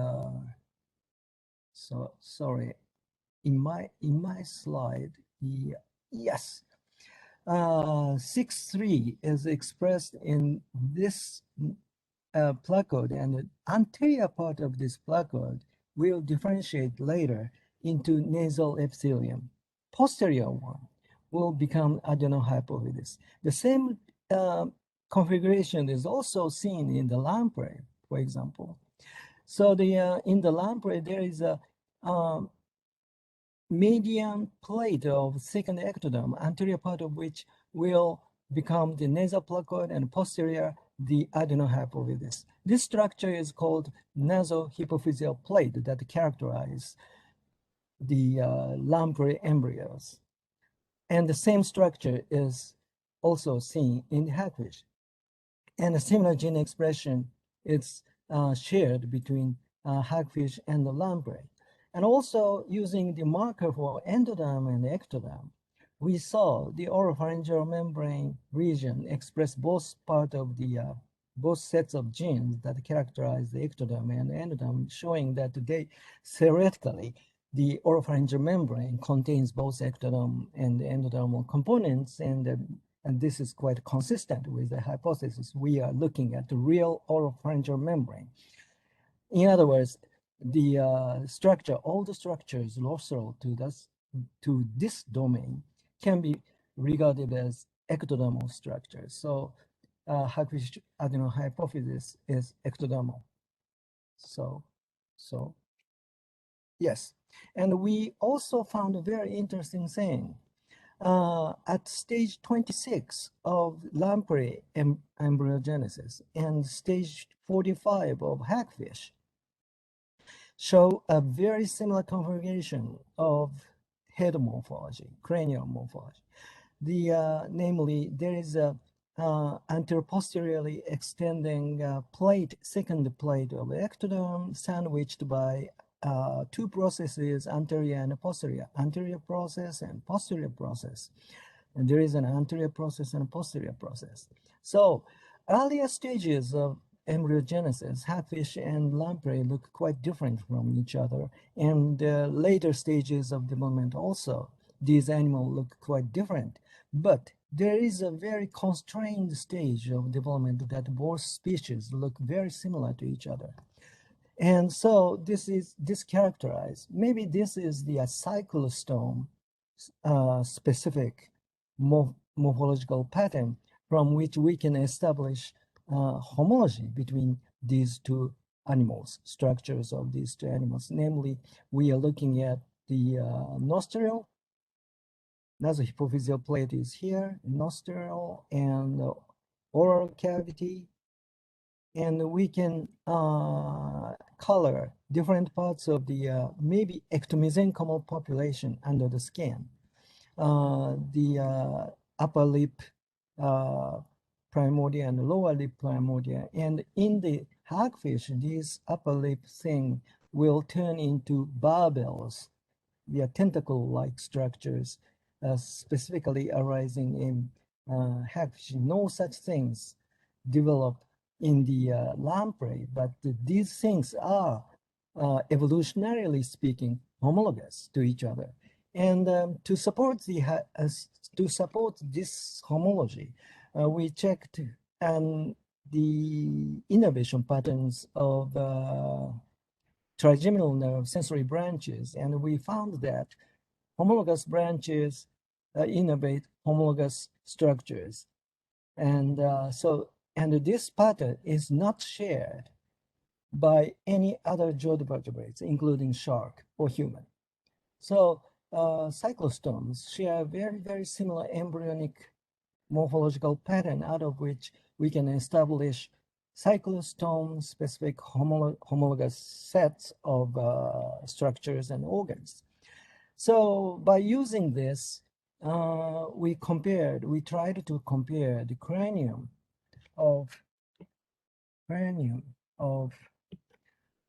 sorry, in my slide, the yes, 6-3 is expressed in this placode, and the anterior part of this placode will differentiate later into nasal epithelium. Posterior one will become adenohypophysis. The same configuration is also seen in the lamprey, for example. So in the lamprey, there is a median plate of second ectoderm, anterior part of which will become the nasal placode, and posterior the adenohypophysis. This structure is called nasohypophyseal plate that characterize the lamprey embryos. And the same structure is also seen in the hagfish. And a similar gene expression is shared between hagfish and the lamprey. And also using the marker for endoderm and ectoderm, we saw the oropharyngeal membrane region express both part of the both sets of genes that characterize the ectoderm and endoderm, showing that they theoretically the oropharyngeal membrane contains both ectoderm and endodermal components, and this is quite consistent with the hypothesis. We are looking at the real oropharyngeal membrane. In other words, the structure, all the structures local to this domain can be regarded as ectodermal structures. So Hagfish adeno hypothesis is ectodermal. So yes. And we also found a very interesting thing. At stage 26 of lamprey embryogenesis and stage 45 of hagfish show a very similar configuration of head morphology, cranial morphology. Namely, there is a anteroposteriorly extending plate, second plate of ectoderm sandwiched by two processes, anterior and posterior, anterior process and posterior process. And there is an anterior process and a posterior process. So earlier stages of embryogenesis, hagfish and lamprey look quite different from each other. And later stages of development also, these animals look quite different. But there is a very constrained stage of development that both species look very similar to each other. And so this characterized, maybe this is the cyclostome specific morphological pattern from which we can establish homology between these two animals, structures of these two animals. Namely, we are looking at the nostril. Nasohypophyseal plate is here, nostril and oral cavity. And we can color different parts of the maybe ectomesenchymal population under the skin. The upper lip primordia and lower lip primordia. And in the hagfish, this upper lip thing will turn into barbels, the tentacle-like structures, specifically arising in hagfish. No such things develop in the lamprey, but these things are evolutionarily speaking homologous to each other. And to support this homology, we checked the innervation patterns of trigeminal nerve sensory branches, and we found that homologous branches innervate homologous structures. And and this pattern is not shared by any other jawed vertebrates, including shark or human. So cyclostomes share very, very similar embryonic morphological pattern, out of which we can establish cyclostome-specific homologous sets of structures and organs. So by using this, we tried to compare the cranium of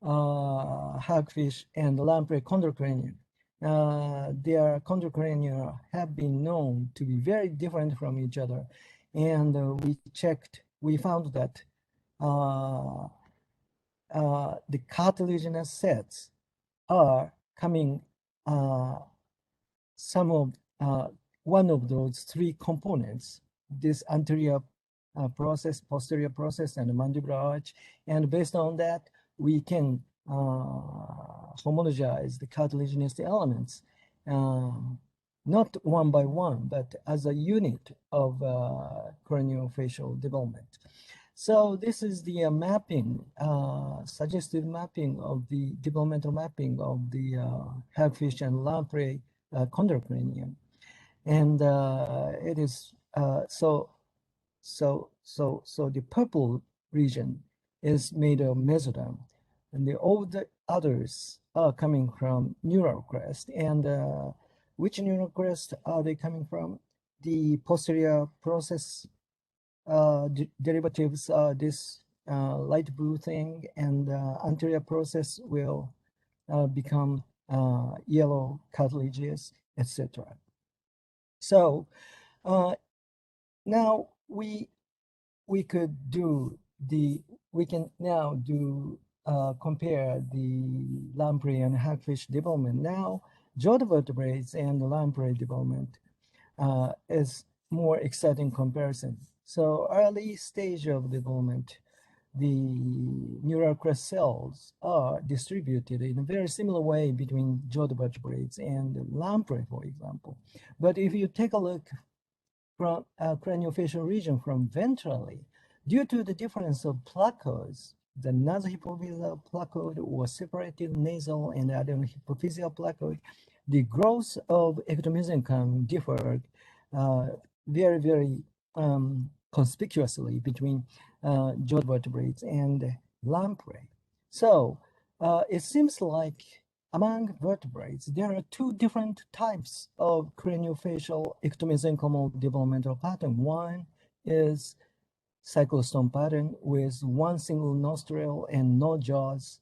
hagfish and lamprey chondrocranium. Their chondrocrania have been known to be very different from each other, and we found that the cartilaginous sets are coming one of those three components, this anterior process, posterior process, and mandibular arch. And based on that, we can homologize the cartilaginous elements, not one by one, but as a unit of craniofacial development. So this is the mapping, suggested mapping of the developmental mapping of the hagfish and lamprey chondrocranium. And it is so the purple region is made of mesoderm, and all the others are coming from neural crest. And which neural crest are they coming from? The posterior process derivatives are this light blue thing, and anterior process will become yellow cartilages, etc. So now we can now compare the lamprey and hagfish development. Now, jawed vertebrates and lamprey development is more exciting comparison. So early stage of development, the neural crest cells are distributed in a very similar way between jawed vertebrates and lamprey, for example. But if you take a look from craniofacial region from ventrally, due to the difference of placodes, the nasohypophyseal placode or separated nasal and adenohypophyseal placode, the growth of ectomesenchyme differed very, very conspicuously between jawed vertebrates and lamprey. So it seems like among vertebrates, there are two different types of craniofacial ectomesenchymal developmental pattern. One is cyclostome pattern with one single nostril and no jaws.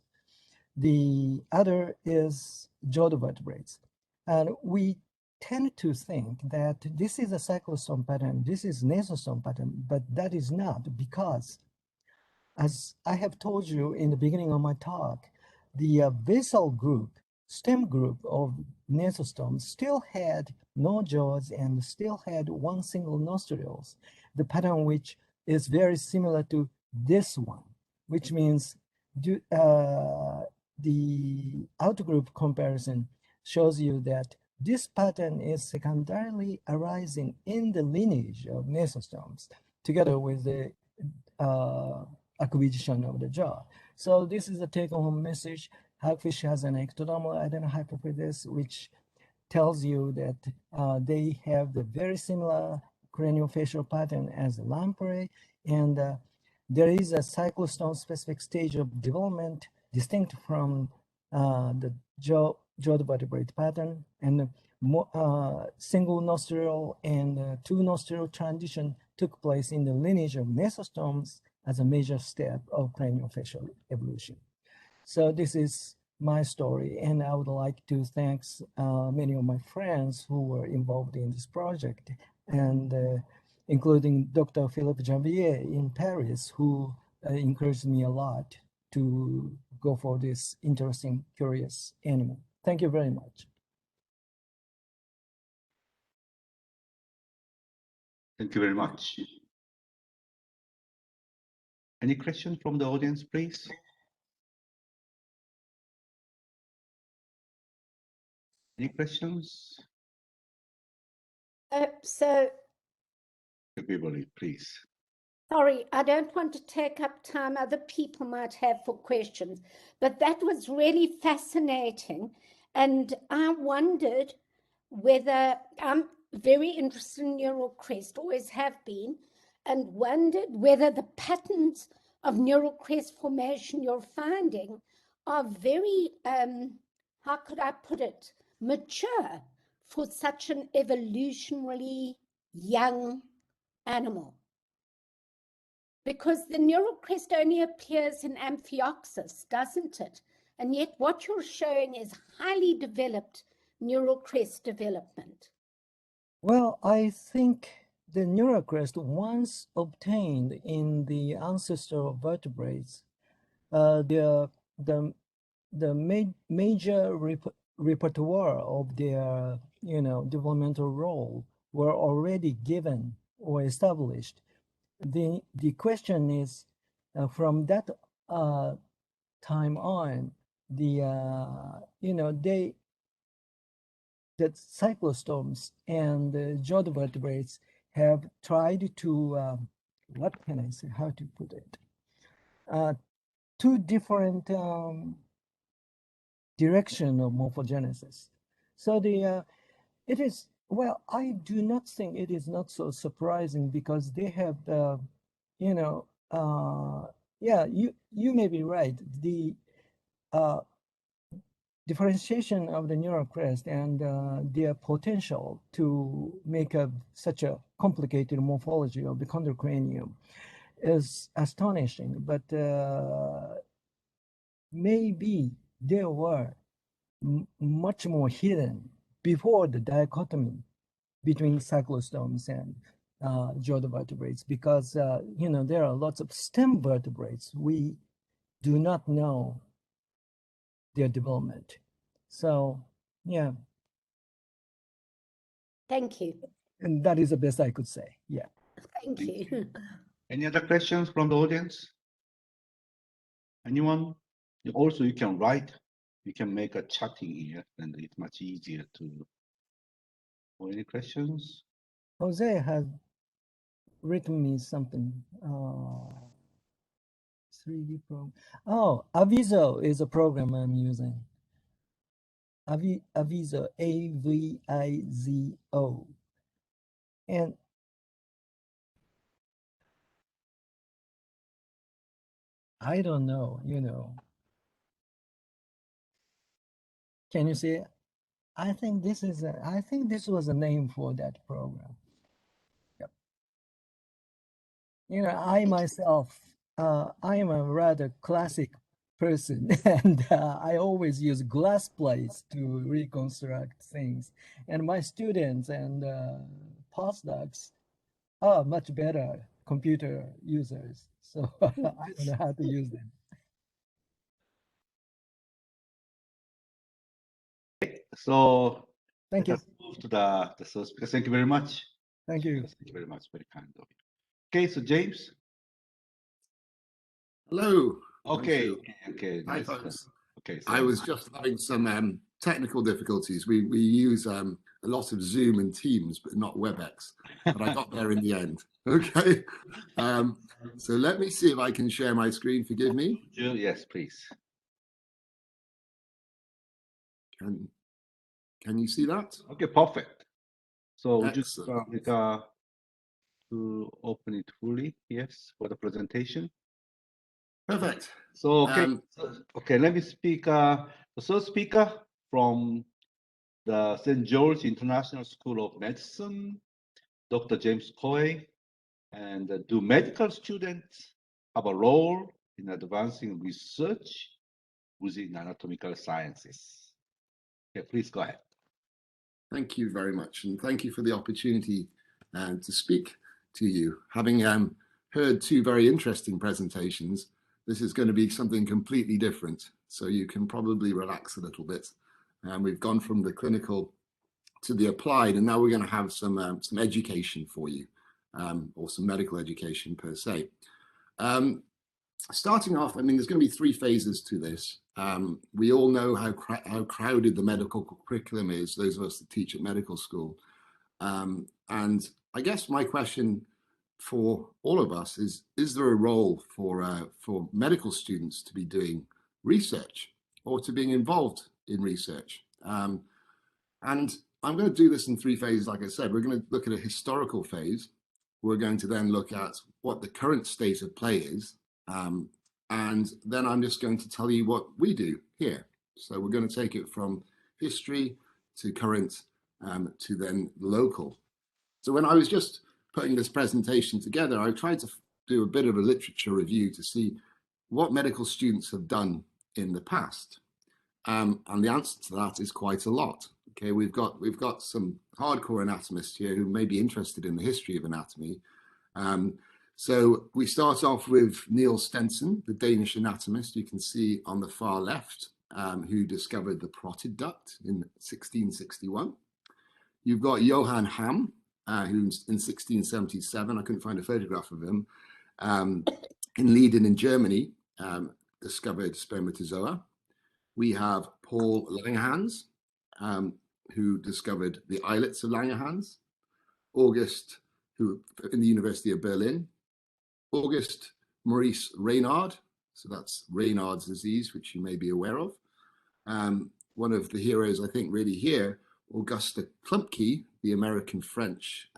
The other is jawed vertebrates. And we tend to think that this is a cyclostome pattern, this is nasostome pattern, but that is not, because as I have told you in the beginning of my talk, the basal group, stem group of nasostome still had no jaws and still had one single nostrils, the pattern which is very similar to this one, which means the outgroup comparison shows you that this pattern is secondarily arising in the lineage of nasostomes together with the acquisition of the jaw. So this is a take-home message. Hagfish has an ectodermal adenohypophysis, which tells you that they have the very similar craniofacial pattern as the lamprey, and there is a cyclostome specific stage of development distinct from the jawed vertebrate pattern, and single nostril and two nostril transition took place in the lineage of nasostomes as a major step of craniofacial evolution. So this is my story, and I would like to thank many of my friends who were involved in this project, and including Dr. Philippe Janvier in Paris, who encouraged me a lot to go for this interesting, curious animal. Thank you very much. Thank you very much. Any questions from the audience, please? Any questions? So, Everybody, please. sorry, I don't want to take up time other people might have for questions, but that was really fascinating. And I wondered whether I'm very interested in neural crest, always have been, and wondered whether the patterns of neural crest formation you're finding are very, how could I put it, mature for such an evolutionarily young animal. Because the neural crest only appears in Amphioxus, doesn't it? And yet what you're showing is highly developed neural crest development. Well, I think the neural crest, once obtained in the ancestral vertebrates, the major repertoire of their developmental role were already given or established. The question is, from that time on, that cyclostomes and jawed vertebrates have tried to, what can I say, how to put it? Two different direction of morphogenesis. So it is, well, I do not think it is not so surprising, because they have, yeah, you may be right. The differentiation of the neural crest and their potential to make such a complicated morphology of the chondrocranium is astonishing, but maybe there were much more hidden before the dichotomy between cyclostomes and jaw vertebrates, because you know, there are lots of stem vertebrates. We do not know their development. So yeah, Thank you. and that is the best I could say. Yeah. Thank you. Any other questions from the audience? Anyone? Also, you can write. You can make a chatting here, and it's much easier to. Or any questions? Jose has written me something. 3D program. Oh, Avizo is a program I'm using. Avizo, A-V-I-Z-O. And I don't know, you know. Can you see it? I think this was a name for that program. Yep. You know, I myself, I am a rather classic person, and I always use glass plates to reconstruct things. And my students and postdocs are much better computer users. So I don't know how to use them. So Thank you. let us move to the first speaker. Thank you very much. Thank you. Thank you very much. Very kind of you. Okay, so James. Hello. Okay. Thank Okay. Hi, Nice. folks. Okay. I So was just having some technical difficulties. We use a lot of Zoom and Teams, but not WebEx. But I got there in the end. Okay. So let me see if I can share my screen. Forgive me. yes, please. Can you see that? Okay, perfect. So would you Excellent. to open it fully? Yes, for the presentation. Perfect. So okay, let me speak. The first speaker from the St. George International School of Medicine, Dr. James Coy. And do medical students have a role in advancing research within anatomical sciences? Okay, please go ahead. Thank you very much. And thank you for the opportunity to speak to you. Having heard two very interesting presentations, this is going to be something completely different. So you can probably relax a little bit. We've gone from the clinical to the applied, and now we're going to have some education for you, or some medical education per se. Starting off, I mean, there's going to be three phases to this. We all know how crowded the medical curriculum is, those of us that teach at medical school. And I guess my question for all of us is there a role for medical students to be doing research or to being involved in research? And I'm going to do this in three phases. Like I said, we're going to look at a historical phase. We're going to then look at what the current state of play is. And then I'm just going to tell you what we do here. So we're going to take it from history to current to then local. So when I was just putting this presentation together, I tried to do a bit of a literature review to see what medical students have done in the past. And the answer to that is quite a lot. Okay, we've got some hardcore anatomists here who may be interested in the history of anatomy. So we start off with Niels Stensen, the Danish anatomist you can see on the far left, who discovered the parotid duct in 1661. You've got Johann Hamm, who's in 1677, I couldn't find a photograph of him, in Leiden in Germany, discovered spermatozoa. We have Paul Langerhans, who discovered the islets of Langerhans. August, who in the University of Berlin. August Maurice Raynaud, so that's Raynaud's disease, which you may be aware of. One of the heroes, I think, really here, Auguste Klumpke, the American-French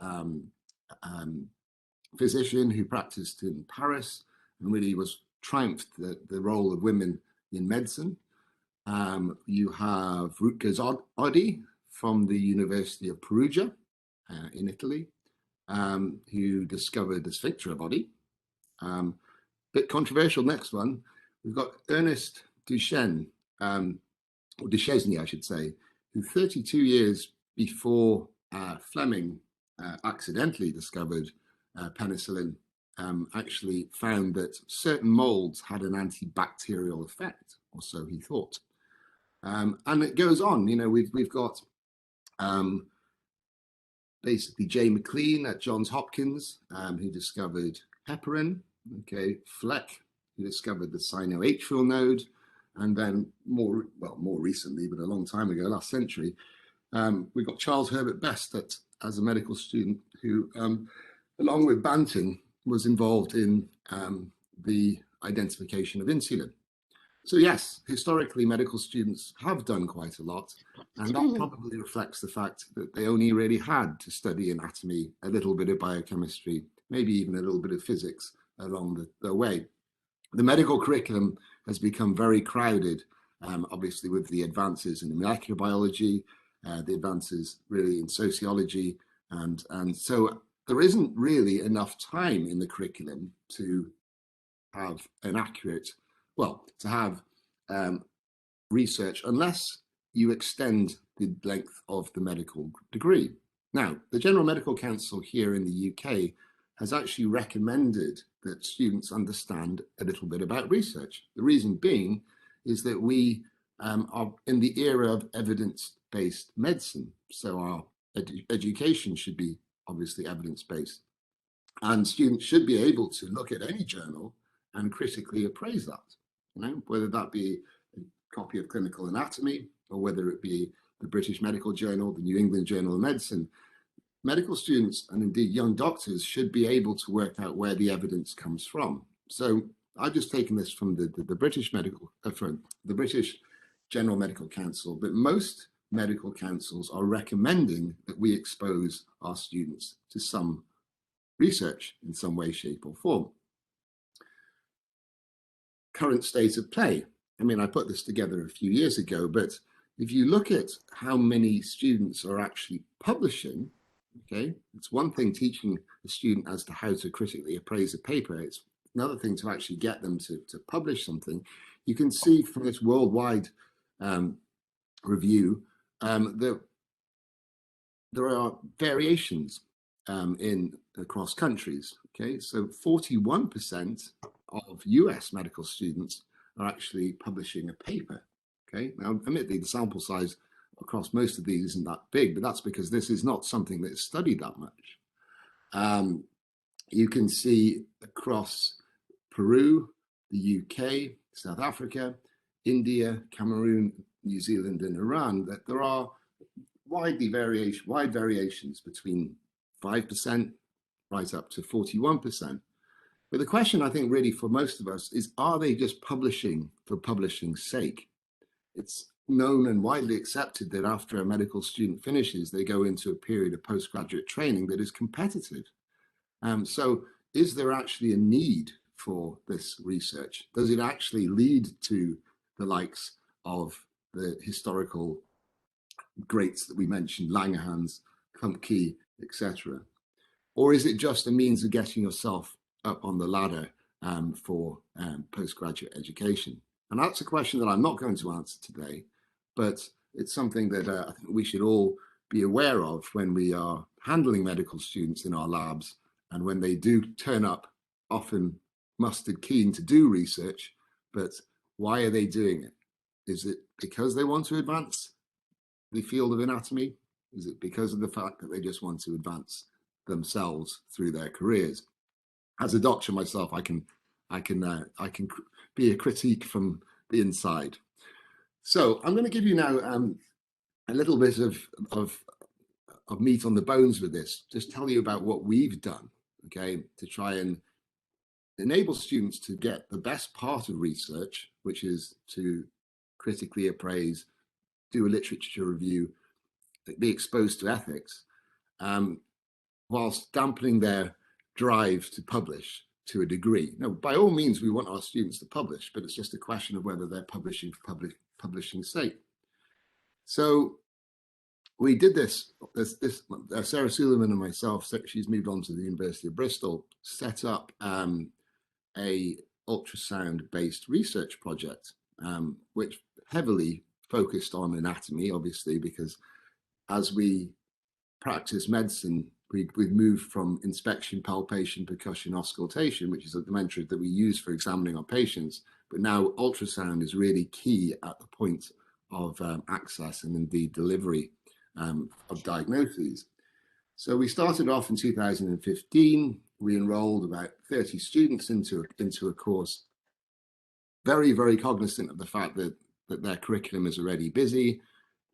physician who practiced in Paris and really was triumphed the role of women in medicine. You have Rutger Oddi from the University of Perugia in Italy, who discovered the sphincter of Oddi. Bit controversial, next one. We've got Ernest Duchesne, or Duchesne, I should say, who 32 years before Fleming accidentally discovered penicillin, actually found that certain molds had an antibacterial effect, or so he thought. And it goes on, you know, we've got basically Jay McLean at Johns Hopkins, who discovered heparin, okay, Fleck, who discovered the cyanoatrial node, and then more recently, but a long time ago, last century, we got Charles Herbert Best as a medical student who, along with Banting, was involved in the identification of insulin. So yes, historically, medical students have done quite a lot, and that probably reflects the fact that they only really had to study anatomy, a little bit of biochemistry, maybe even a little bit of physics along the way. The medical curriculum has become very crowded, obviously with the advances in molecular biology, the advances really in sociology, and so there isn't really enough time in the curriculum to have an accurate, well, to have research unless you extend the length of the medical degree. Now, the General Medical Council here in the UK has actually recommended that students understand a little bit about research. The reason being is that we are in the era of evidence-based medicine. So our education should be obviously evidence-based. And students should be able to look at any journal and critically appraise that, you know, whether that be a copy of Clinical Anatomy or whether it be the British Medical Journal, the New England Journal of Medicine. Medical students and indeed young doctors should be able to work out where the evidence comes from. So I've just taken this from the British the British General Medical Council, but most medical councils are recommending that we expose our students to some research in some way, shape, or form. Current state of play. I mean, I put this together a few years ago, but if you look at how many students are actually publishing, okay, it's one thing teaching a student as to how to critically appraise a paper. It's another thing to actually get them to publish something. You can see from this worldwide review that there are variations across countries. Okay, so 41% of US medical students are actually publishing a paper. Okay, now admittedly the sample size across most of these isn't that big, but that's because this is not something that is studied that much. You can see across Peru, the UK, South Africa, India, Cameroon, New Zealand, and Iran that there are wide variations between 5% right up to 41%. But the question I think really for most of us is, are they just publishing for publishing's sake? It's known and widely accepted that after a medical student finishes, they go into a period of postgraduate training that is competitive. So is there actually a need for this research? Does it actually lead to the likes of the historical greats that we mentioned, Langerhans, Klumpke, etc.? Or is it just a means of getting yourself up on the ladder for postgraduate education? And that's a question that I'm not going to answer today, but it's something that I think we should all be aware of when we are handling medical students in our labs, and when they do turn up, often mustard keen to do research, but why are they doing it? Is it because they want to advance the field of anatomy? Is it because of the fact that they just want to advance themselves through their careers? As a doctor myself, I can be a critique from the inside. So I'm going to give you now a little bit of meat on the bones with this. Just tell you about what we've done, okay, to try and enable students to get the best part of research, which is to critically appraise, do a literature review, be exposed to ethics, whilst dampening their drive to publish to a degree. Now, by all means, we want our students to publish, but it's just a question of whether they're publishing for publishing's sake. So we did this Sarah Suleiman and myself, she's moved on to the University of Bristol, set up a ultrasound-based research project, which heavily focused on anatomy, obviously, because as we practice medicine, we've moved from inspection, palpation, percussion, auscultation, which is a method that we use for examining our patients, but now ultrasound is really key at the point of access and indeed delivery of diagnoses. So we started off in 2015. We enrolled about 30 students into a course, very, very cognizant of the fact that their curriculum is already busy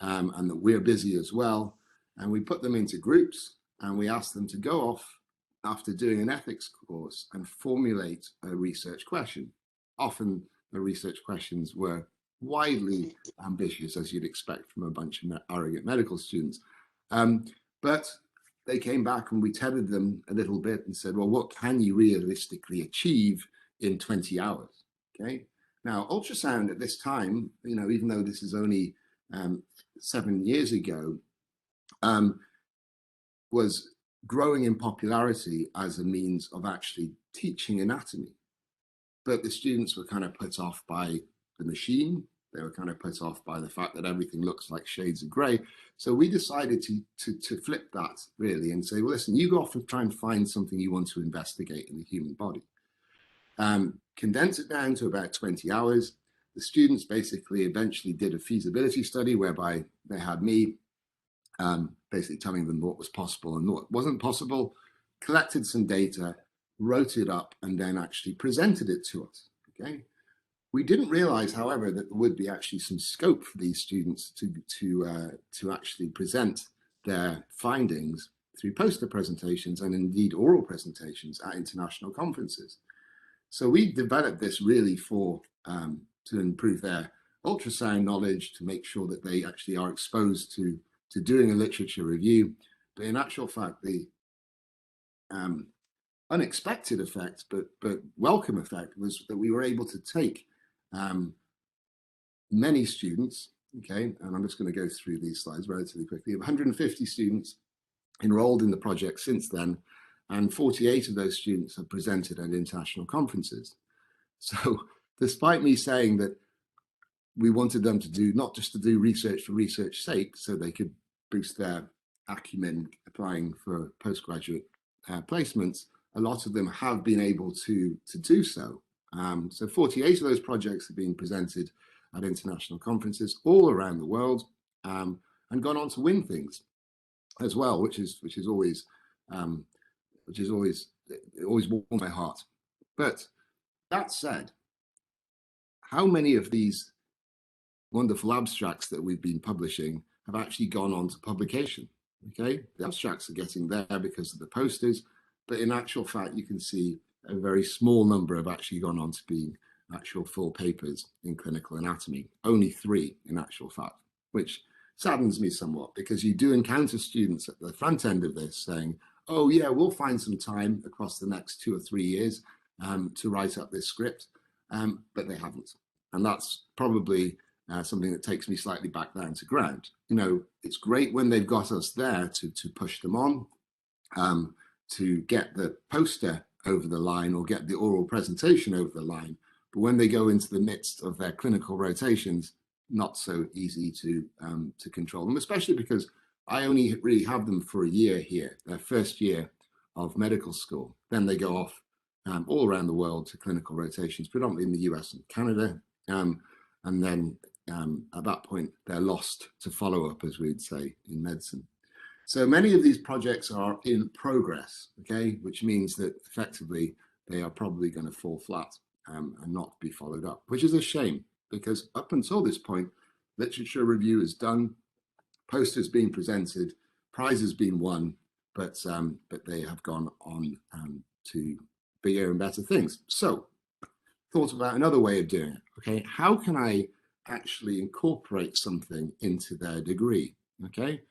and that we're busy as well. And we put them into groups and we asked them to go off after doing an ethics course and formulate a research question. Often the research questions were widely ambitious, as you'd expect from a bunch of arrogant medical students. But they came back and we tethered them a little bit and said, well, what can you realistically achieve in 20 hours? Okay. Now, ultrasound at this time, you know, even though this is only 7 years ago, was growing in popularity as a means of actually teaching anatomy. But the students were kind of put off by the machine. They were kind of put off by the fact that everything looks like shades of grey. So we decided to flip that really and say, well, listen, you go off and try and find something you want to investigate in the human body. Condense it down to about 20 hours. The students basically eventually did a feasibility study whereby they had me basically telling them what was possible and what wasn't possible, collected some data, wrote it up, and then actually presented it to us. Okay. We didn't realize, however, that there would be actually some scope for these students to actually present their findings through poster presentations and indeed oral presentations at international conferences. So we developed this really for to improve their ultrasound knowledge, to make sure that they actually are exposed to doing a literature review. But in actual fact, the unexpected effect, but welcome effect, was that we were able to take many students, okay, and I'm just going to go through these slides relatively quickly. 150 students enrolled in the project since then, and 48 of those students have presented at international conferences. So despite me saying that we wanted them to do, not just to do research for research's sake, so they could boost their acumen applying for postgraduate placements, a lot of them have been able to do so. So 48 of those projects have been presented at international conferences all around the world, and gone on to win things as well, which always warms my heart. But that said, how many of these wonderful abstracts that we've been publishing have actually gone on to publication? Okay, the abstracts are getting there because of the posters, but in actual fact, you can see a very small number have actually gone on to being actual full papers in clinical anatomy. Only 3 in actual fact, which saddens me somewhat, because you do encounter students at the front end of this saying, oh yeah, we'll find some time across the next 2 or 3 years to write up this script, but they haven't. And that's probably something that takes me slightly back down to ground. You know, it's great when they've got us there to push them on, to get the poster over the line or get the oral presentation over the line. But when they go into the midst of their clinical rotations, not so easy to control them, especially because I only really have them for a year here, their first year of medical school. Then they go off all around the world to clinical rotations, predominantly in the US and Canada. And then at that point, they're lost to follow-up, as we'd say in medicine. So many of these projects are in progress, okay, which means that effectively they are probably going to fall flat and not be followed up, which is a shame, because up until this point, literature review is done, posters being presented, prizes being won, but they have gone on to bigger and better things. So thought about another way of doing it. Okay, how can I actually incorporate something into their degree? Okay,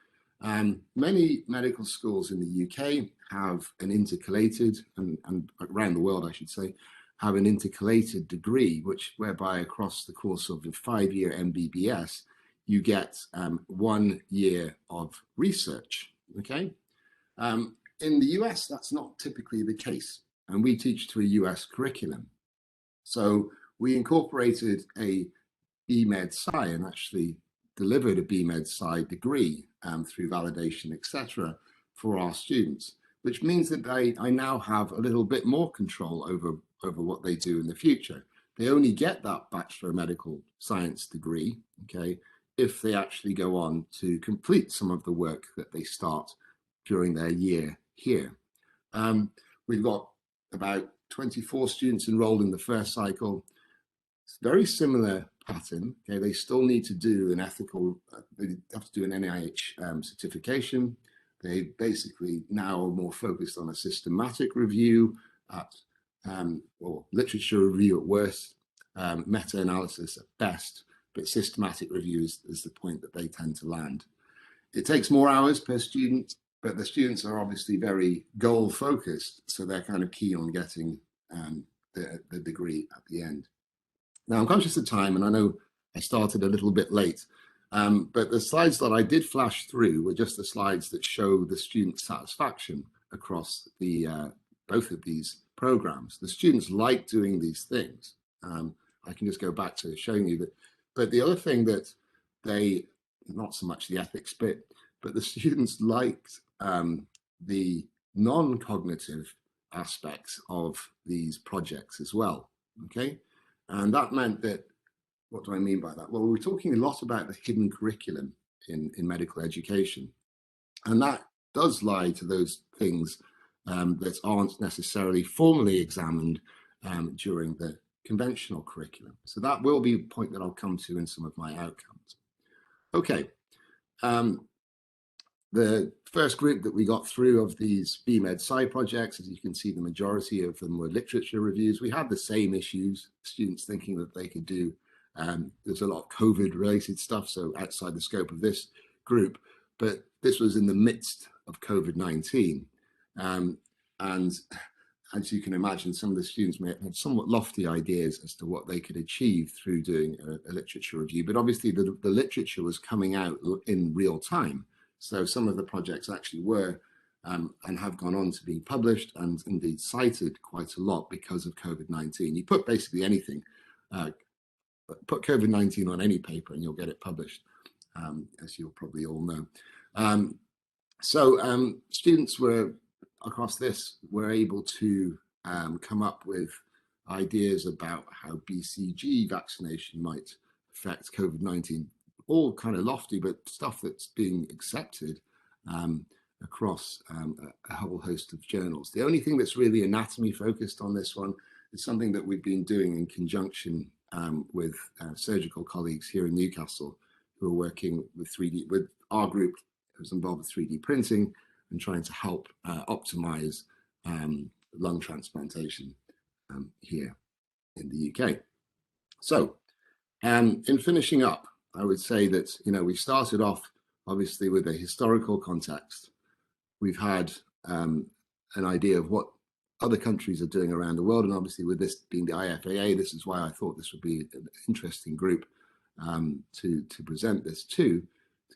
many medical schools in the UK have an intercalated, and around the world I should say, have an intercalated degree, whereby across the course of a 5-year MBBS, you get 1 year of research. Okay, in the US that's not typically the case, and we teach to a US curriculum. So we incorporated a BMed Sci and actually delivered a BMed Sci degree through validation, etc. for our students, which means that I now have a little bit more control over what they do in the future. They only get that Bachelor of Medical Science degree, okay, if they actually go on to complete some of the work that they start during their year here. We've got about 24 students enrolled in the first cycle. It's a very similar pattern. Okay, they still need to do an ethical, they have to do an NIH certification. They basically now are more focused on a systematic review or literature review at worst, meta-analysis at best, but systematic reviews is the point that they tend to land. It takes more hours per student, but the students are obviously very goal focused, so they're kind of keen on getting the degree at the end. Now, I'm conscious of time, and I know I started a little bit late, but the slides that I did flash through were just the slides that show the student satisfaction across the both of these programs. The students like doing these things. I can just go back to showing you that. But the other thing that they, not so much the ethics bit, but the students liked the non-cognitive aspects of these projects as well, okay? And that meant that, what do I mean by that? Well, we're talking a lot about the hidden curriculum in medical education. And that does lie to those things that aren't necessarily formally examined during the conventional curriculum. So that will be a point that I'll come to in some of my outcomes. Okay. The first group that we got through of these BMed Sci projects, as you can see, the majority of them were literature reviews. We had the same issues, students thinking that they could do, there's a lot of COVID related stuff, so outside the scope of this group, but this was in the midst of COVID-19. And as you can imagine, some of the students may have somewhat lofty ideas as to what they could achieve through doing a literature review, but obviously the literature was coming out in real time. So some of the projects actually were and have gone on to being published and indeed cited quite a lot because of COVID-19. You put basically anything, put COVID-19 on any paper and you'll get it published, as you'll probably all know. Students were, across this, were able to come up with ideas about how BCG vaccination might affect COVID-19. All kind of lofty, but stuff that's being accepted across a whole host of journals. The only thing that's really anatomy focused on this one is something that we've been doing in conjunction with surgical colleagues here in Newcastle who are working with 3D, with our group who's involved with 3D printing and trying to help optimize lung transplantation here in the UK. So in finishing up, I would say that, you know, we started off obviously with a historical context. We've had an idea of what other countries are doing around the world. And obviously with this being the IFAA, this is why I thought this would be an interesting group to present this to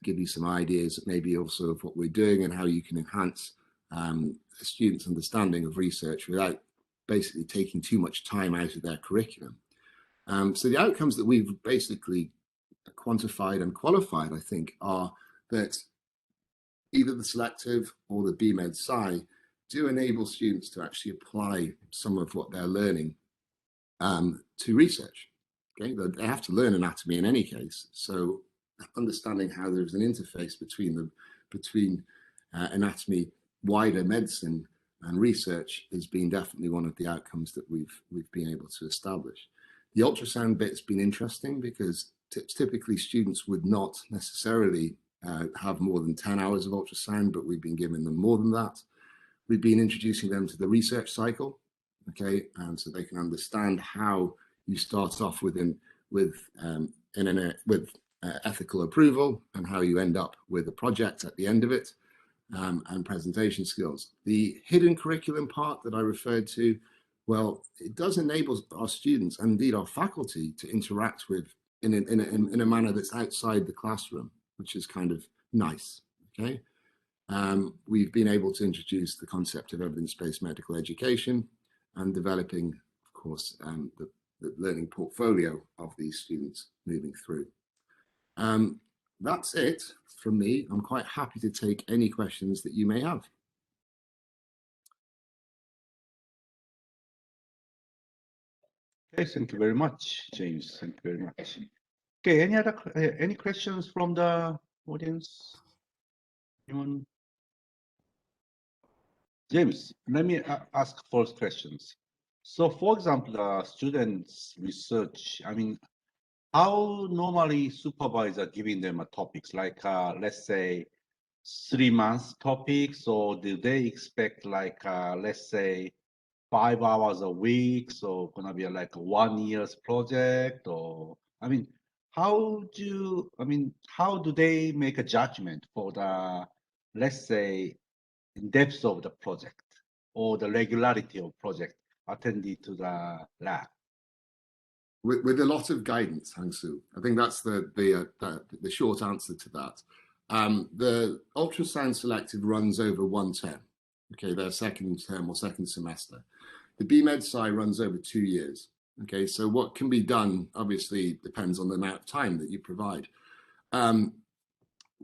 give you some ideas maybe also of what we're doing and how you can enhance the students' understanding of research without basically taking too much time out of their curriculum. So the outcomes that we've basically quantified and qualified, I think, are that either the selective or the BMed Sci do enable students to actually apply some of what they're learning to research. Okay, they have to learn anatomy in any case, so understanding how there's an interface between anatomy, wider medicine, and research has been definitely one of the outcomes that we've been able to establish. The ultrasound bit's been interesting because typically students would not necessarily have more than 10 hours of ultrasound, but we've been giving them more than that. We've been introducing them to the research cycle, okay, and so they can understand how you start off with ethical approval and how you end up with a project at the end of it, and presentation skills. The hidden curriculum part that I referred to, well, it does enable our students and indeed our faculty to interact with in a manner that's outside the classroom, which is kind of nice, okay? We've been able to introduce the concept of evidence-based medical education and developing, of course, the learning portfolio of these students moving through. that's it from me. I'm quite happy to take any questions that you may have. Okay, thank you very much, James. Thank you very much. Okay, any questions from the audience? Anyone? James, let me ask first questions. So, for example, students' research, I mean, how normally supervisor giving them a topics like, let's say, 3 months topics, or do they expect like, let's say, 5 hours a week, so gonna be like a 1 year's project, or I mean, how do they make a judgment for the, let's say, depth of the project or the regularity of project attended to the lab? With a lot of guidance, Hang-Soo. I think that's the short answer to that. The ultrasound selective runs over 1 term, okay, their second term or second semester. The BMed Sci runs over 2 years, okay, so what can be done obviously depends on the amount of time that you provide.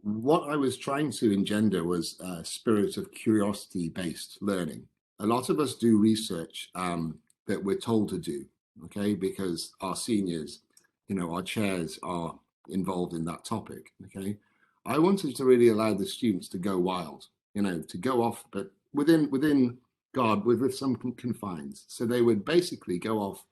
What I was trying to engender was a spirit of curiosity-based learning. A lot of us do research that we're told to do, okay, because our seniors, you know, our chairs are involved in that topic, okay. I wanted to really allow the students to go wild, you know, to go off, but within God, with some confines. So they would basically go off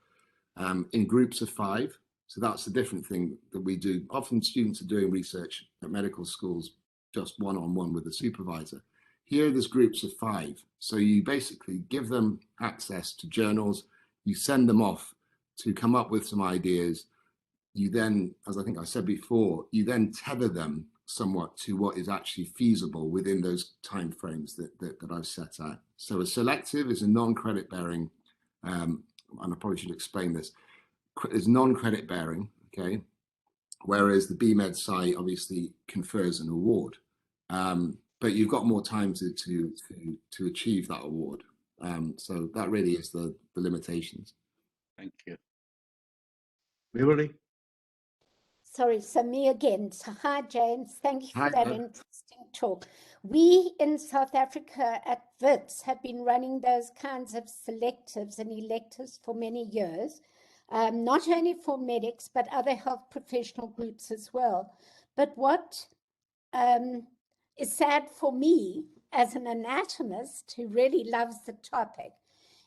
in groups of 5. So that's a different thing that we do. Often students are doing research at medical schools just one-on-one with a supervisor. Here there's groups of 5. So you basically give them access to journals, you send them off to come up with some ideas. You then, as I think I said before, you then tether them somewhat to what is actually feasible within those timeframes that I've set out. So a selective is a non-credit bearing, and I probably should explain this, is non-credit bearing, okay? Whereas the BMed Sci obviously confers an award, but you've got more time to achieve that award. So that really is the limitations. Thank you. Beverly? Sorry, so me again. So hi, James. Thank you for Hi, that interesting talk. We in South Africa at WITS have been running those kinds of selectives and electives for many years, not only for medics, but other health professional groups as well. But what is sad for me as an anatomist who really loves the topic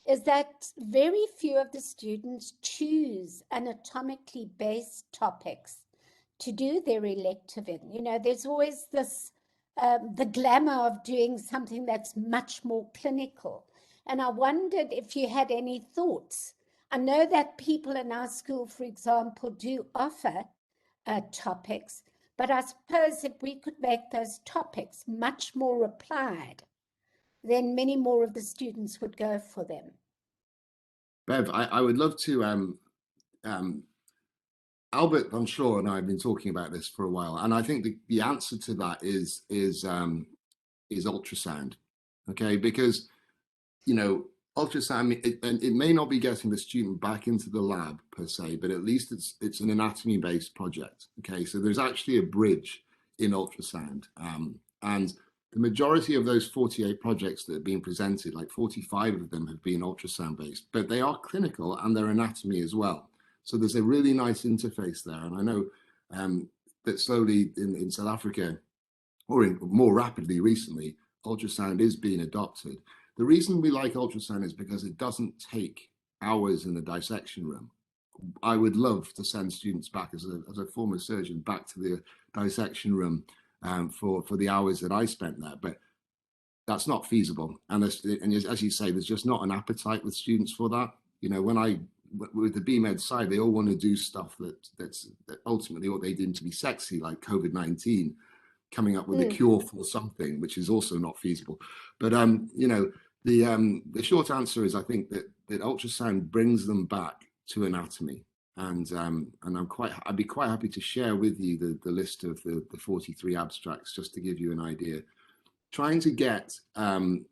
is that very few of the students choose anatomically based topics to do their elective in. You know, there's always this, the glamour of doing something that's much more clinical. And I wondered if you had any thoughts. I know that people in our school, for example, do offer topics, but I suppose if we could make those topics much more applied, then many more of the students would go for them. Bev, I would love to, Albert, I'm sure, and I have been talking about this for a while, and I think the answer to that is ultrasound, okay? Because, you know, ultrasound, it may not be getting the student back into the lab per se, but at least it's an anatomy-based project, okay? So there's actually a bridge in ultrasound, and the majority of those 48 projects that have been presented, like 45 of them have been ultrasound-based, but they are clinical and they're anatomy as well. So there's a really nice interface there. And I know that slowly in South Africa, or more rapidly recently, ultrasound is being adopted. The reason we like ultrasound is because it doesn't take hours in the dissection room. I would love to send students back as a former surgeon back to the dissection room for the hours that I spent there, but that's not feasible. And as you say, there's just not an appetite with students for that. You know, with the BMed side, they all want to do stuff that ultimately what they deem to be sexy, like COVID-19, coming up with a cure for something, which is also not feasible. But you know, the short answer is I think that ultrasound brings them back to anatomy, and I'd be quite happy to share with you the list of the 43 abstracts just to give you an idea. Trying to get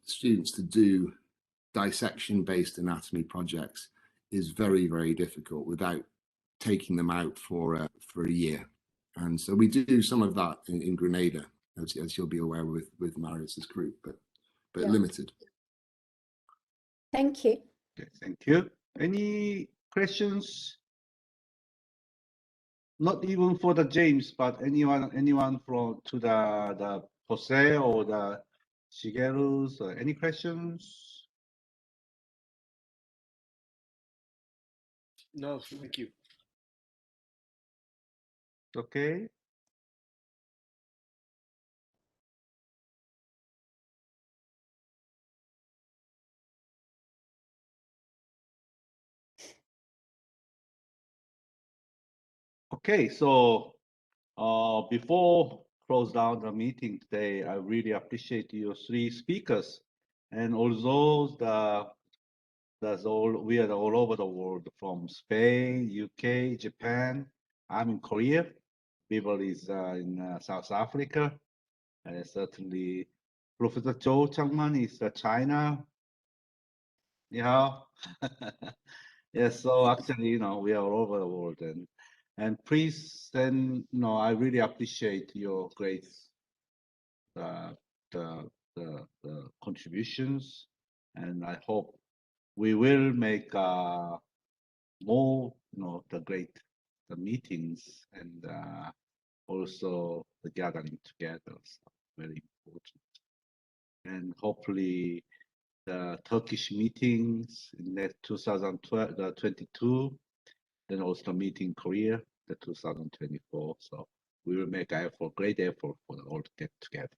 students to do dissection-based anatomy projects is very, very difficult without taking them out for a year. And so we do some of that in Grenada, as you'll be aware with Marius's group, but Yeah. limited. Thank you. Okay, thank you. Any questions? Not even for the James, but anyone from to the Jose or the Shigeru's, any questions? No, thank you. Okay. Okay, so before close down the meeting today, I really appreciate your three speakers, and although we are all over the world, from Spain, UK, Japan. I'm in Korea. People is in South Africa, and certainly Professor Zhou Changman is China. Yeah. Yes. So actually, we are all over the world, and please, then, I really appreciate your great the contributions, and I hope we will make more, the meetings and also the gathering together. So very important, and hopefully the Turkish meetings in the 2022, then also meeting Korea, the 2024. So we will make great effort for all to get together.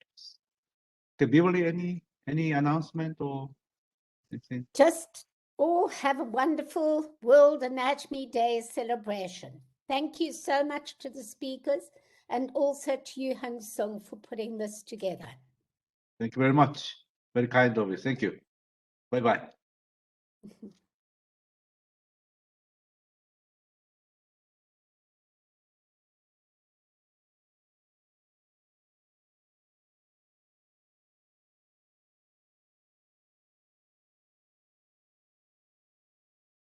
Okay, Beverly, any announcement or anything? Just all have a wonderful World Anatomy Day celebration. Thank you so much to the speakers and also to you, Hansung, for putting this together. Thank you very much. Very kind of you. Thank you. Bye-bye.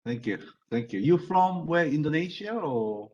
Thank you. Thank you. You from where, Indonesia or?